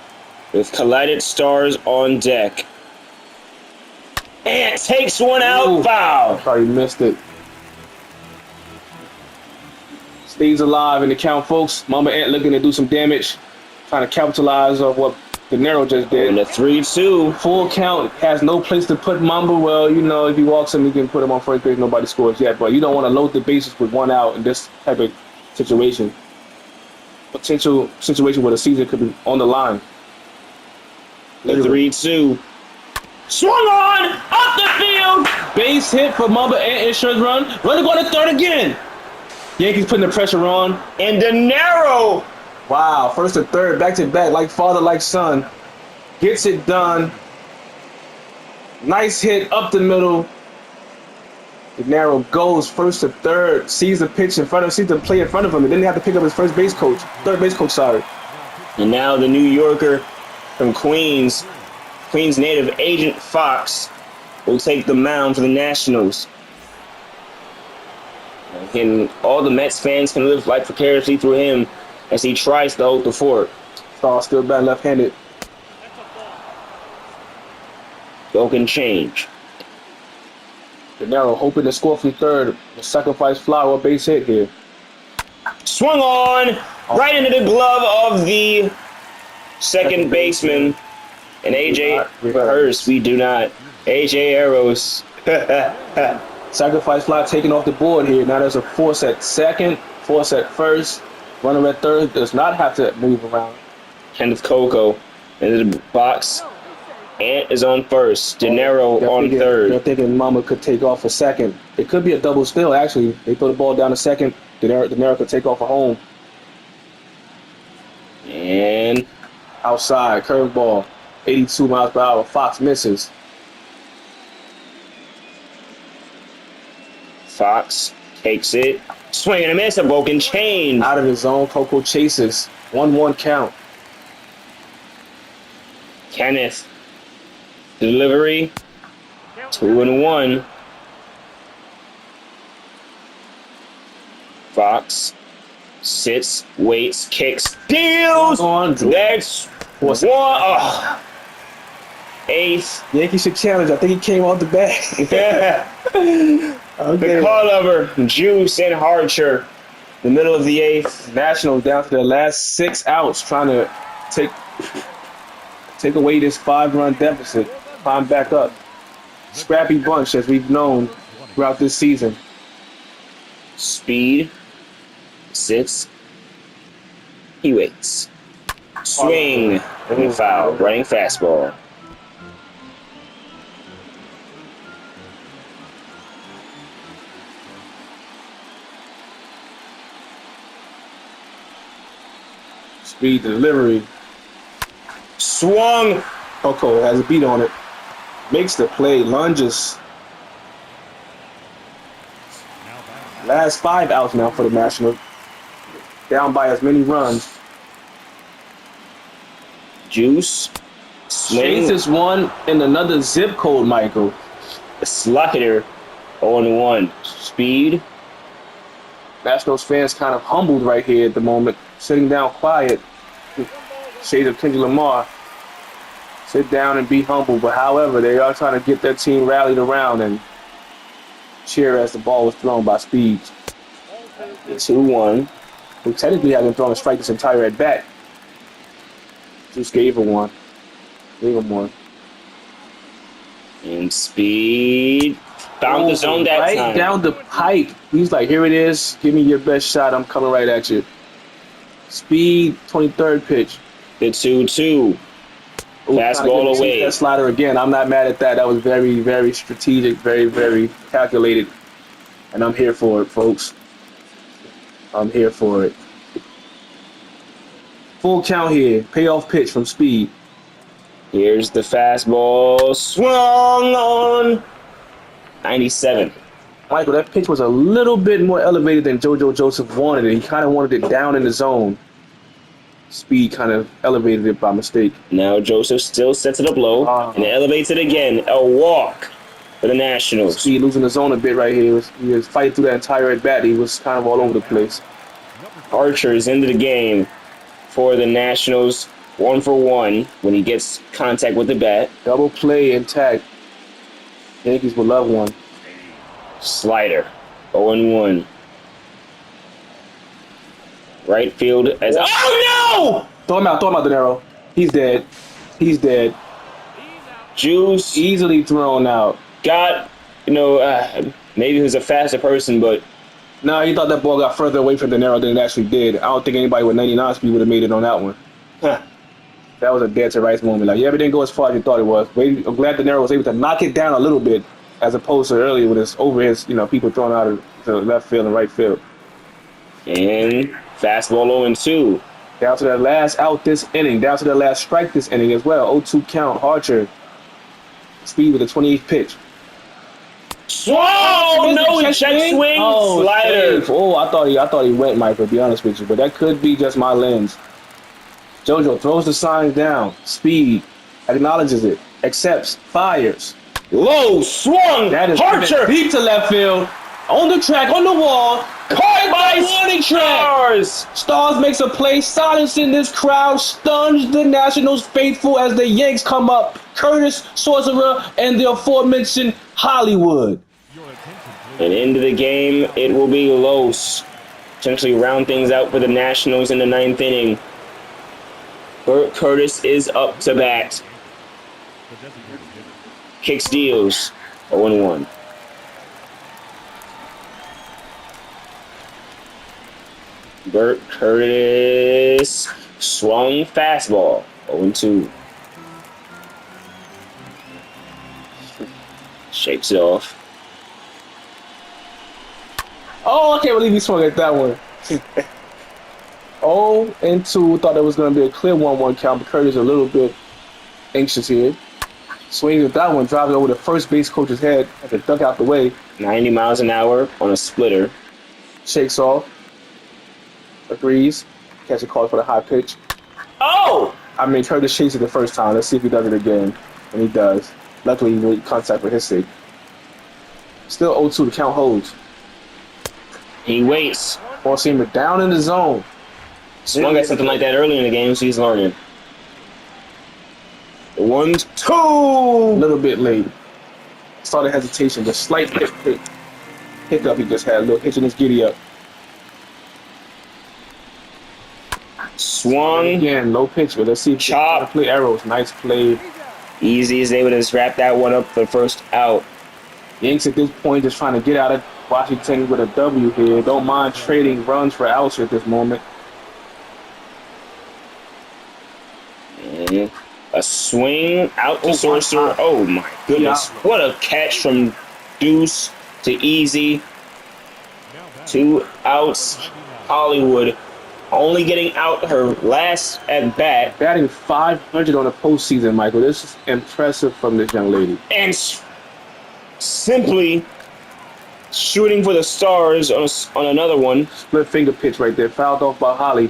With collided stars on deck. And takes one out, foul. Sorry, missed it. Stays alive in the count, folks. Mamba Ant looking to do some damage. Trying to capitalize on what De Niro just did. And a 3-2. Full count, has no place to put Mamba. Well, you know, if he walks him, you can put him on first base. Nobody scores yet. But you don't want to load the bases with 1 out in this type of situation. Potential situation where the season could be on the line. The 3-2. Swung on! Up the field! Base hit for Mamba Ant insurance run. Runner going to third again. Yankees putting the pressure on. And De Niro! Wow, first to third, back to back, like father, like son. Gets it done. Nice hit up the middle. De Niro goes first to third, sees the pitch in front of him, sees the play in front of him, and then they have to pick up his third base coach, sorry. And now the New Yorker from Queens native Agent Fox, will take the mound for the Nationals. And all the Mets fans can live life vicariously through him as he tries to hold the fort. Star still bad left-handed. Broken change. De Niro hoping to score from third. A sacrifice fly or base hit here. Swung on right into the glove of the second baseman. And AJ reverse. We do not. AJ Arrows. Sacrifice fly taken off the board here. Now there's a force at second, force at first. Runner at third does not have to move around. Kenneth Coco into the box. Ant is on first. De Niro on third. They're thinking Mama could take off a second. It could be a double steal, actually. They throw the ball down a second. De Niro could take off a home. And Outside, curveball, 82 miles per hour. Fox misses. Fox takes it. Swing and a miss, a broken change. Out of his zone, Coco chases. 1-1 count. Kenneth. Delivery. 2-1. Fox sits, waits, kicks, deals. That's one. Oh. Eighth. Yankees should challenge. I think he came off the bat. The call lover, Juice and Harcher. The middle of the eighth. Nationals down to their last 6 outs, trying to take away this 5-run deficit. Climb back up. Scrappy bunch as we've known throughout this season. Speed. Sits. He waits. Swing. And foul. Running fastball. Speed delivery. Swung. Coco has a beat on it. Makes the play. Lunges. Last 5 outs now for the Nationals. Down by as many runs. Juice. Swing. Chases one in another zip code, Michael. Slot hitter. 0-1. Speed. Nationals fans kind of humbled right here at the moment. Sitting down quiet. Shades of Kendrick Lamar. Sit down and be humble. But however, they are trying to get their team rallied around and cheer as the ball was thrown by Speed. 2-1. Who technically hasn't thrown a strike this entire at bat. Just gave him one. Gave him one. And Speed found the zone that right time. Down the pipe. He's like, here it is. Give me your best shot. I'm coming right at you. Speed, 23rd pitch. The 2-2. Fastball away. That slider again. I'm not mad at that. That was very, very strategic, very, very calculated. And I'm here for it, folks. I'm here for it. Full count here. Payoff pitch from Speed. Here's the fastball. Swung on 97. Michael, that pitch was a little bit more elevated than JoJo Joseph wanted it. He kind of wanted it down in the zone. Speed kind of elevated it by mistake. Now Joseph still sets it up low and elevates it again. A walk for the Nationals. Speed losing the zone a bit right here. He was fighting through that entire at bat. He was kind of all over the place. Archer is into the game for the Nationals. 1-for-1 when he gets contact with the bat. Double play intact. Yankees would love one. Slider. 0-1. Right field as oh no! Throw him out, De Niro. He's dead. He's dead. Juice Easily thrown out. got, maybe he was a faster person, but No, he thought that ball got further away from De Niro than it actually did. I don't think anybody with 99 speed would have made it on that one. That was a dead to rights moment. Like, yeah, it didn't go as far as you thought it was. But I'm glad De Niro was able to knock it down a little bit, as opposed to earlier when it's over his, people throwing out of the left field and right field. And fastball 0-2. Down to that last out this inning. Down to that last strike this inning as well. 0-2 count. Harcher. Speed with the 28th pitch. Whoa! No, check swing. Oh, Slider. safe. Oh, I thought he went, Mike, to be honest with you. But that could be just my lens. JoJo throws the signs down. Speed. Acknowledges it. Accepts. Fires. Low swung. That is Harcher. deep to left field. On the track, on the wall. Caught by warning track. Stars. Stars makes a play, silencing this crowd, stuns the Nationals faithful as the Yanks come up. Curtis, Sorcerer, and the aforementioned Hollywood. And into the game, it will be Los. Potentially round things out for the Nationals in the 9th inning. Burt Curtis is up to bat. Kicks deals. 0-1. Burt Curtis swung fastball. 0-2. Shakes it off. Oh, I can't believe he swung at that one. 0-2. Thought that was going to be a clear 1-1 count, but Curtis a little bit anxious here. Swings with that one, drives over the first base coach's head, has to duck out the way. 90 miles an hour on a splitter. Shakes off. Agrees. Catch a call for the high pitch. Oh! I mean, Curtis chased it the first time. Let's see if he does it again. And he does. Luckily, he made contact for his sake. Still 0-2. The count holds. He waits. Four-seamer down in the zone. Swung at something like that early in the game, so he's learning. 1-2. A little bit late. Started hesitation. The slight hiccup he just had. A little hitch in his giddy up. Swung. Again, low pitch, but let's see if Chop. Play arrows. Nice play. Easy is able to wrap that one up for the first out. Yanks at this point just trying to get out of Washington with a W here. Don't mind trading runs for outs at this moment. And a swing out to Sorcerer. Oh my goodness. What a catch from Deuce to Easy. 2 outs. Hollywood only getting out her last at bat. Batting 500 on the postseason, Michael. This is impressive from this young lady. And simply shooting for the stars on another one. Split finger pitch right there. Fouled off by Holly.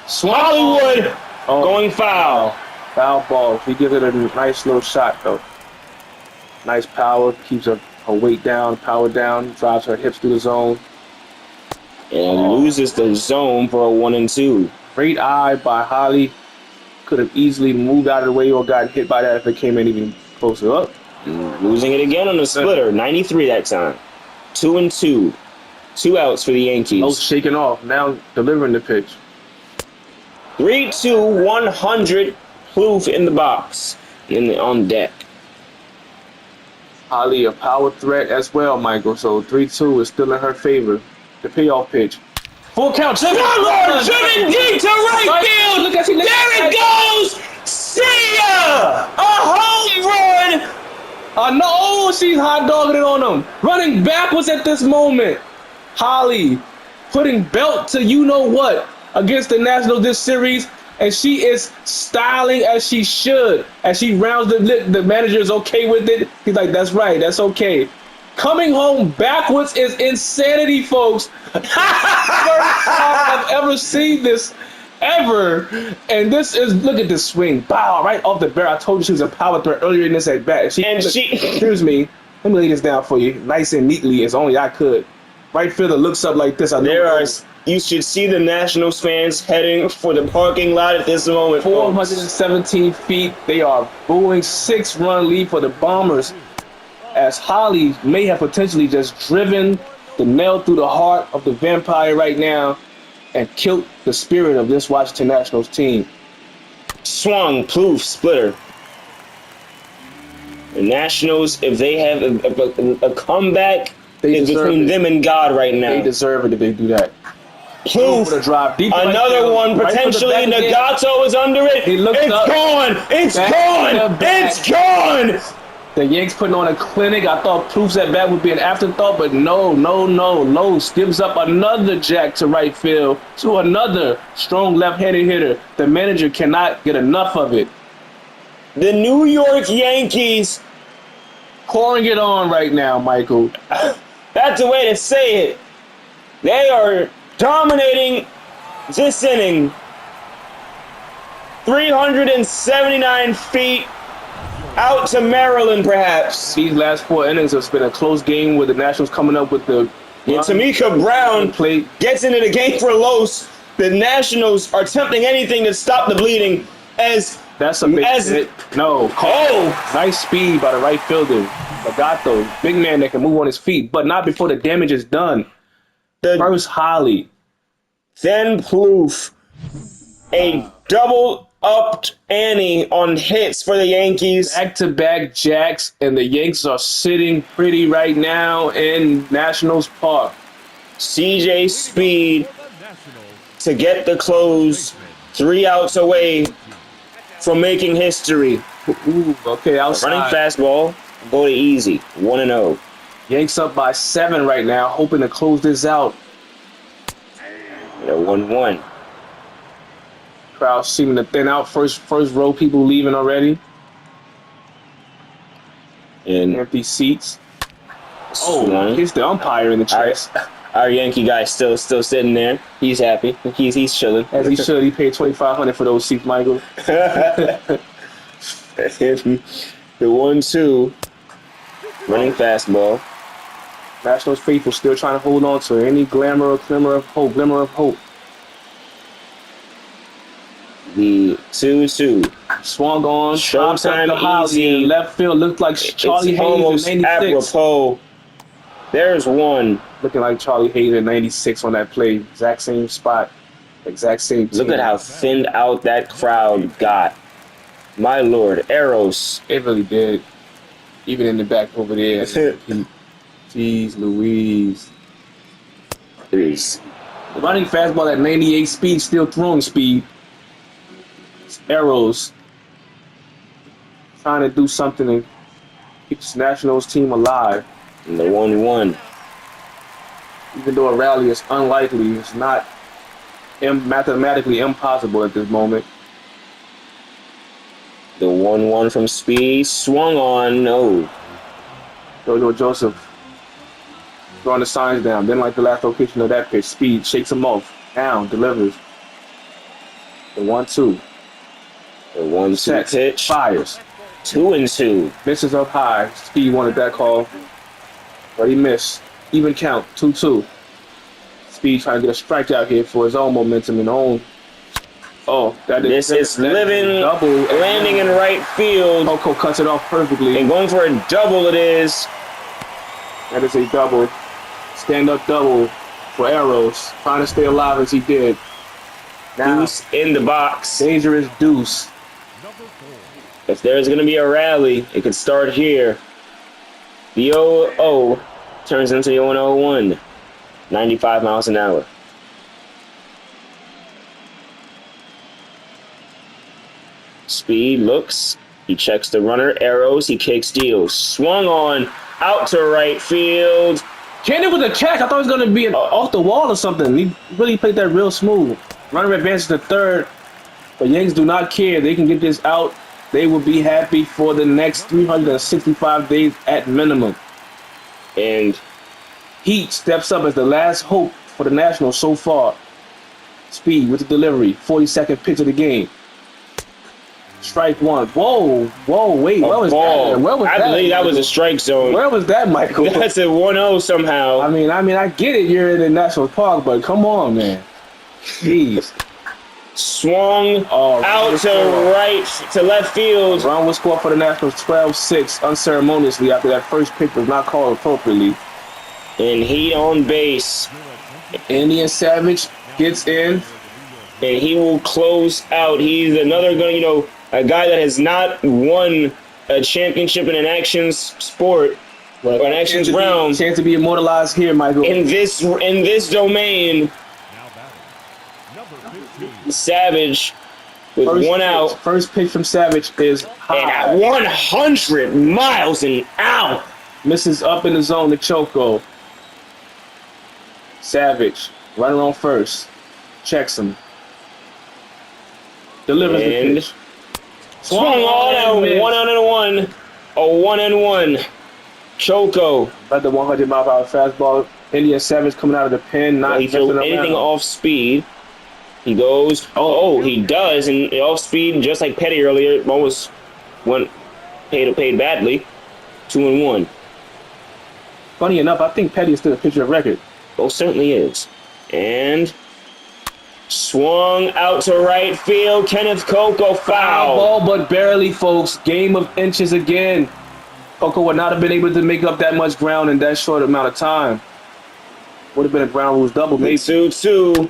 Hollywood going foul. Foul ball. He gives it a nice little shot, though. Nice power. Keeps her weight down, power down. Drives her hips through the zone. And loses the zone for a 1-2. Great eye by Holly. Could have easily moved out of the way or got hit by that if it came in even closer up. Losing it again on the splitter. 93 that time. 2-2. 2 outs for the Yankees. No shaking off. Now delivering the pitch. 3-2, 100. Plouffe in the box. On deck. Holly a power threat as well, Michael. So 3-2 is still in her favor. The payoff pitch. Full count. Driven deep to right field. There it goes. See ya! A home run. No, she's hot dogging it on him. Running backwards at this moment. Holly putting belt to you know what against the Nationals this series. And she is styling as she should. As she rounds the manager is okay with it. He's like, that's right, that's okay. Coming home backwards is insanity, folks. First time I've ever seen this, ever. And this is, look at this swing. Bow, right off the barrel. I told you she was a power threat earlier in this at bat. Excuse me. Let me lay this down for you, nice and neatly as only I could. Right fielder looks up like this. You should see the Nationals fans heading for the parking lot at this moment. 417 feet. They are booing 6-run lead for the Bombers. As Holly may have potentially just driven the nail through the heart of the vampire right now and killed the spirit of this Washington Nationals team. Swung, Plouffe, splitter. The Nationals, if they have a comeback, it's between them and God right now. They deserve it if they do that. Plouffe, another one, potentially Nagato is under it. It's gone. The Yanks putting on a clinic. I thought Plouffe's at bat would be an afterthought, but no. Gives up another jack to right field to another strong left-handed hitter. The manager cannot get enough of it. The New York Yankees pouring it on right now, Michael. That's the way to say it. They are dominating this inning. 379 feet out to Maryland, perhaps. These last 4 innings have been a close game with the Nationals coming up with the... And Tamika Brown gets into the game for Los. The Nationals are attempting anything to stop the bleeding as... That's a big hit. No. Nice speed by the right fielder. Nagato, big man that can move on his feet, but not before the damage is done. First Holly. Then Plouffe. A double-upped ante on hits for the Yankees. Back-to-back jacks, and the Yanks are sitting pretty right now in Nationals Park. CJ Speed to get the close. 3 outs away from making history. Ooh, okay, outside. Running fastball. Go to easy. 1-0. Yanks up by 7 right now, hoping to close this out. 1-1. Crowd seeming to thin out. First row people leaving already. And Empty seats. Oh, swung. hits the umpire in the chest. Our Yankee guy still sitting there. He's happy. He's chilling. As he should. He paid $2,500 for those seats, Michael. The 1-2. Running fastball. Nationals faithful still trying to hold on to any glimmer of hope. The 2-2. Swung on. Showtime easy. Left field looked like Charlie It's Hayes almost in 96. apropos. There's one. Looking like Charlie Hayes in 96 on that play. Exact same spot. Exact same team. Look at how thinned out that crowd got. My lord, arrows. It really did. Even in the back over there. Jeez Louise. Threes. Running fastball at 98 speed, still throwing speed. Arrows. Trying to do something to keep this Nationals team alive. And the 1-1. Even though a rally is unlikely, it's not mathematically impossible at this moment. The 1-1 from Speed. Swung on. No. Jojo Joseph throwing the signs down. Didn't like the last location of that pitch. Speed shakes him off. Down, delivers. The 1-2. The 1-2 pitch. Fires. 2-2. Misses up high. Speed wanted that call, but he missed. Even count. 2-2. Speed trying to get a strikeout here for his own momentum and own. Oh, This is living, double, landing in right field, Coco cuts it off perfectly. and going for a double. It is. That is a double. Stand-up double for Arrows. Trying to stay alive as he did. Now, Deuce in the box. dangerous deuce. If there's going to be a rally, it could start here. The 0-0 turns into the 0-1. 95 miles an hour. Speed looks. He checks the runner. Arrows. He kicks deals. Swung on. Out to right field. Candy with a catch. I thought it was going to be off the wall or something. He really played that real smooth. Runner advances to third. The Yankees do not care. They can get this out. They will be happy for the next 365 days at minimum. And Heat steps up as the last hope for the Nationals so far. Speed with the delivery. 42nd pitch of the game. Strike one. Whoa, wait. Where was ball. that? Where was I that? believe that was a strike zone. Where was that, Michael? That's a 1-0 somehow. I mean, I get it. You're in the National Park, but come on, man. Jeez. Swung out to right to left field. Run was scored for the Nationals 12-6 unceremoniously after that first pitch was not called appropriately. And Heat on base. Indian Savage gets in. And he will close out. He's another a guy that has not won a championship in an actions sport or an actions round. Chance to be immortalized here, Michael. In this domain. Savage with one out. First pitch from Savage is high. And at 100 miles an hour. Misses up in the zone to Choco. Savage running on first. Checks him. Delivers the And pitch. swung on a 1-1. A 1-1. Choco. Let the 100-mile-per-hour fastball. Indian Savage coming out of the pen. Not He threw anything off speed. He goes. He does, and off speed, just like Petty earlier, almost went paid badly. 2-1. Funny enough, I think Petty is still a pitcher of record. Oh, certainly is. And swung out to right field. Kenneth Coco foul. Ball, but barely, folks. Game of inches again. Coco would not have been able to make up that much ground in that short amount of time. Would have been a ground rules double, maybe. 2-2.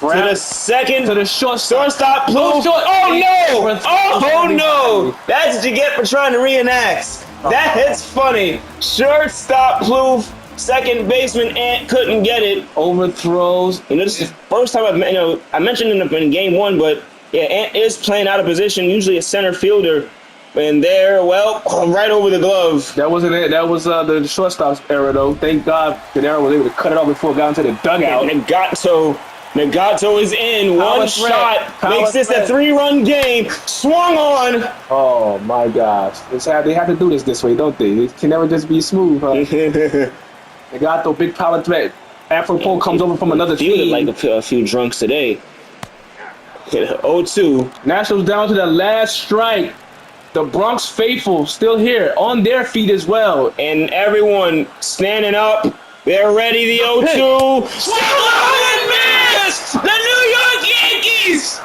To the second. To the shortstop. Blue. Oh, no. Oh, no. That's what you get for trying to reenact. That's funny. Shortstop Plouffe. Second baseman Ant couldn't get it. Overthrows. This is the first time I mentioned in game one, but yeah, Ant is playing out of position, usually a center fielder. And there, right over the glove. That wasn't it. That was the shortstop's error, though. Thank God Gennaro was able to cut it off before it got into the dugout. And it got so Nagato is in. Power One threat. shot Power makes this threat. a 3-run game. Swung on. Oh my gosh. They have to do this way, don't they? It can never just be smooth, huh? Nagato, big power threat. Afro comes over from another Fielded team. like a few drunks today. 0-2. Nationals down to the last strike. The Bronx faithful still here on their feet as well. And everyone standing up. They're ready. The 0-2. Swung and missed. The New York Yankees.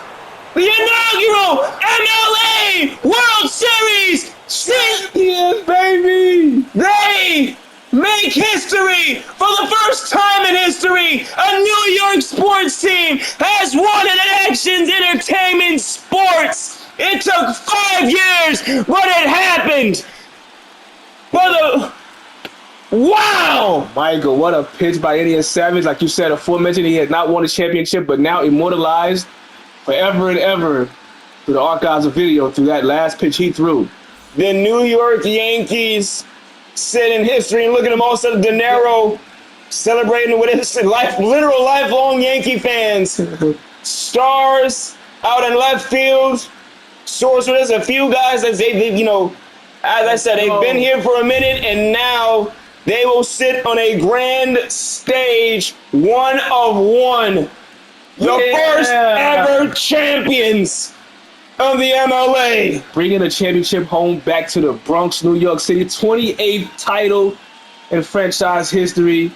The inaugural MLA World Series Champions, baby! They make history for the first time in history. A New York sports team has won an Actions Entertainment Sports. It took 5 years, but it happened. Wow! Michael, what a pitch by Indian Savage. Like you said, aforementioned, he had not won a championship, but now immortalized forever and ever through the archives of video through that last pitch he threw. The New York Yankees sit in history and look at them all of De Niro celebrating with his literal lifelong Yankee fans. Stars out in left field. Source, there's a few guys that they've, as I said, they've been here for a minute and now they will sit on a grand stage, one of one. The first ever champions of the MLA. Bringing a championship home back to the Bronx, New York City. 28th title in franchise history.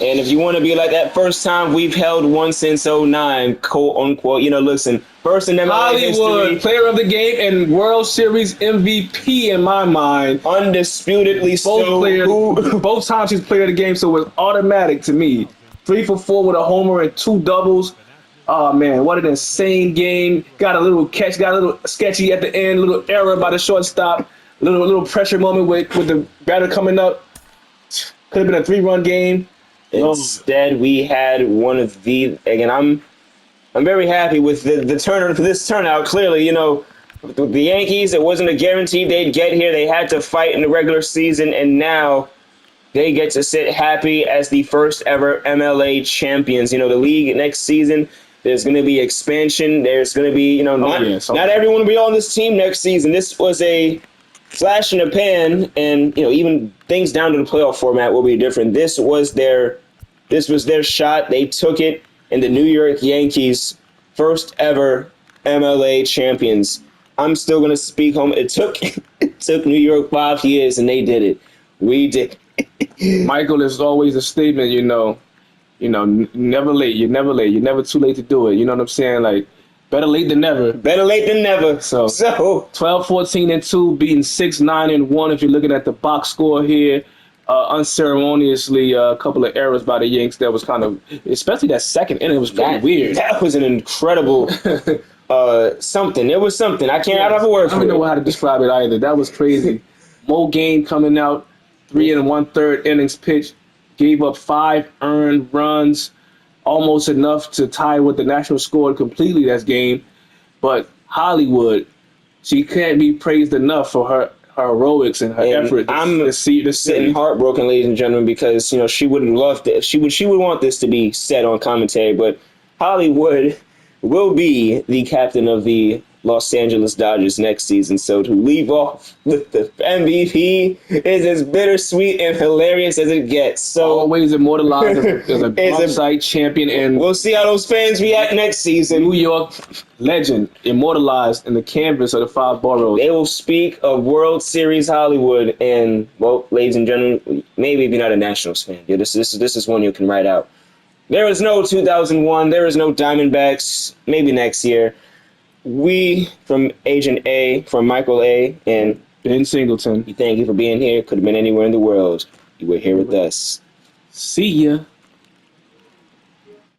And if you want to be like that, first time we've held one since 09, quote unquote. Listen, first in MLA Hollywood, history, player of the game and World Series MVP in my mind. undisputedly Both times he's player of the game, so it was automatic to me. 3 for 4 with a homer and 2 doubles. Oh man, what an insane game. Got a little catch, got a little sketchy at the end, little error by the shortstop, little pressure moment with the batter coming up. Could have been a 3-run game. Instead, we had one of the, again, I'm very happy with the turnout for this turnout. Clearly, the Yankees, it wasn't a guarantee they'd get here. They had to fight in the regular season, and now they get to sit happy as the first ever MLA champions. The league next season, there's going to be expansion. There's going to be, not everyone will be on this team next season. This was a flash in the pan, and even things down to the playoff format will be different. This was their shot. They took it, and the New York Yankees, first ever MLA champions. I'm still gonna speak home. It took New York 5 years, and they did it. We did. Michael, there's always a statement, never late. You're never late. You're never too late to do it. You know what I'm saying? Like, better late than never. Better late than never. So 12-14-2, beating 6-9-1. If you're looking at the box score here, unceremoniously, a couple of errors by the Yanks. That was kind of, especially that second inning, it was pretty weird. That was an incredible something. It was something. I don't have a word for it. I don't know how to describe it either. That was crazy. Mo Game coming out, 3 1/3 innings pitched, gave up 5 earned runs, almost enough to tie what the National scored completely that game. But Hollywood, she can't be praised enough for her heroics and her effort. I'm sitting heartbroken, ladies and gentlemen, because she would love this. She would want this to be said on commentary, but Hollywood will be the captain of the Los Angeles Dodgers next season. So to leave off with the MVP is as bittersweet and hilarious as it gets. So always immortalized as a offsite champion, and we'll see how those fans react next season. New York legend immortalized in the canvas of the 5 boroughs. They will speak of World Series Hollywood, and well, ladies and gentlemen, maybe if you're not a Nationals fan, this is one you can write out. There is no 2001. There is no Diamondbacks. Maybe next year. We, from Agent A, from Michael A, and Ben Singleton, we thank you for being here. Could have been anywhere in the world. You were here with us. See ya.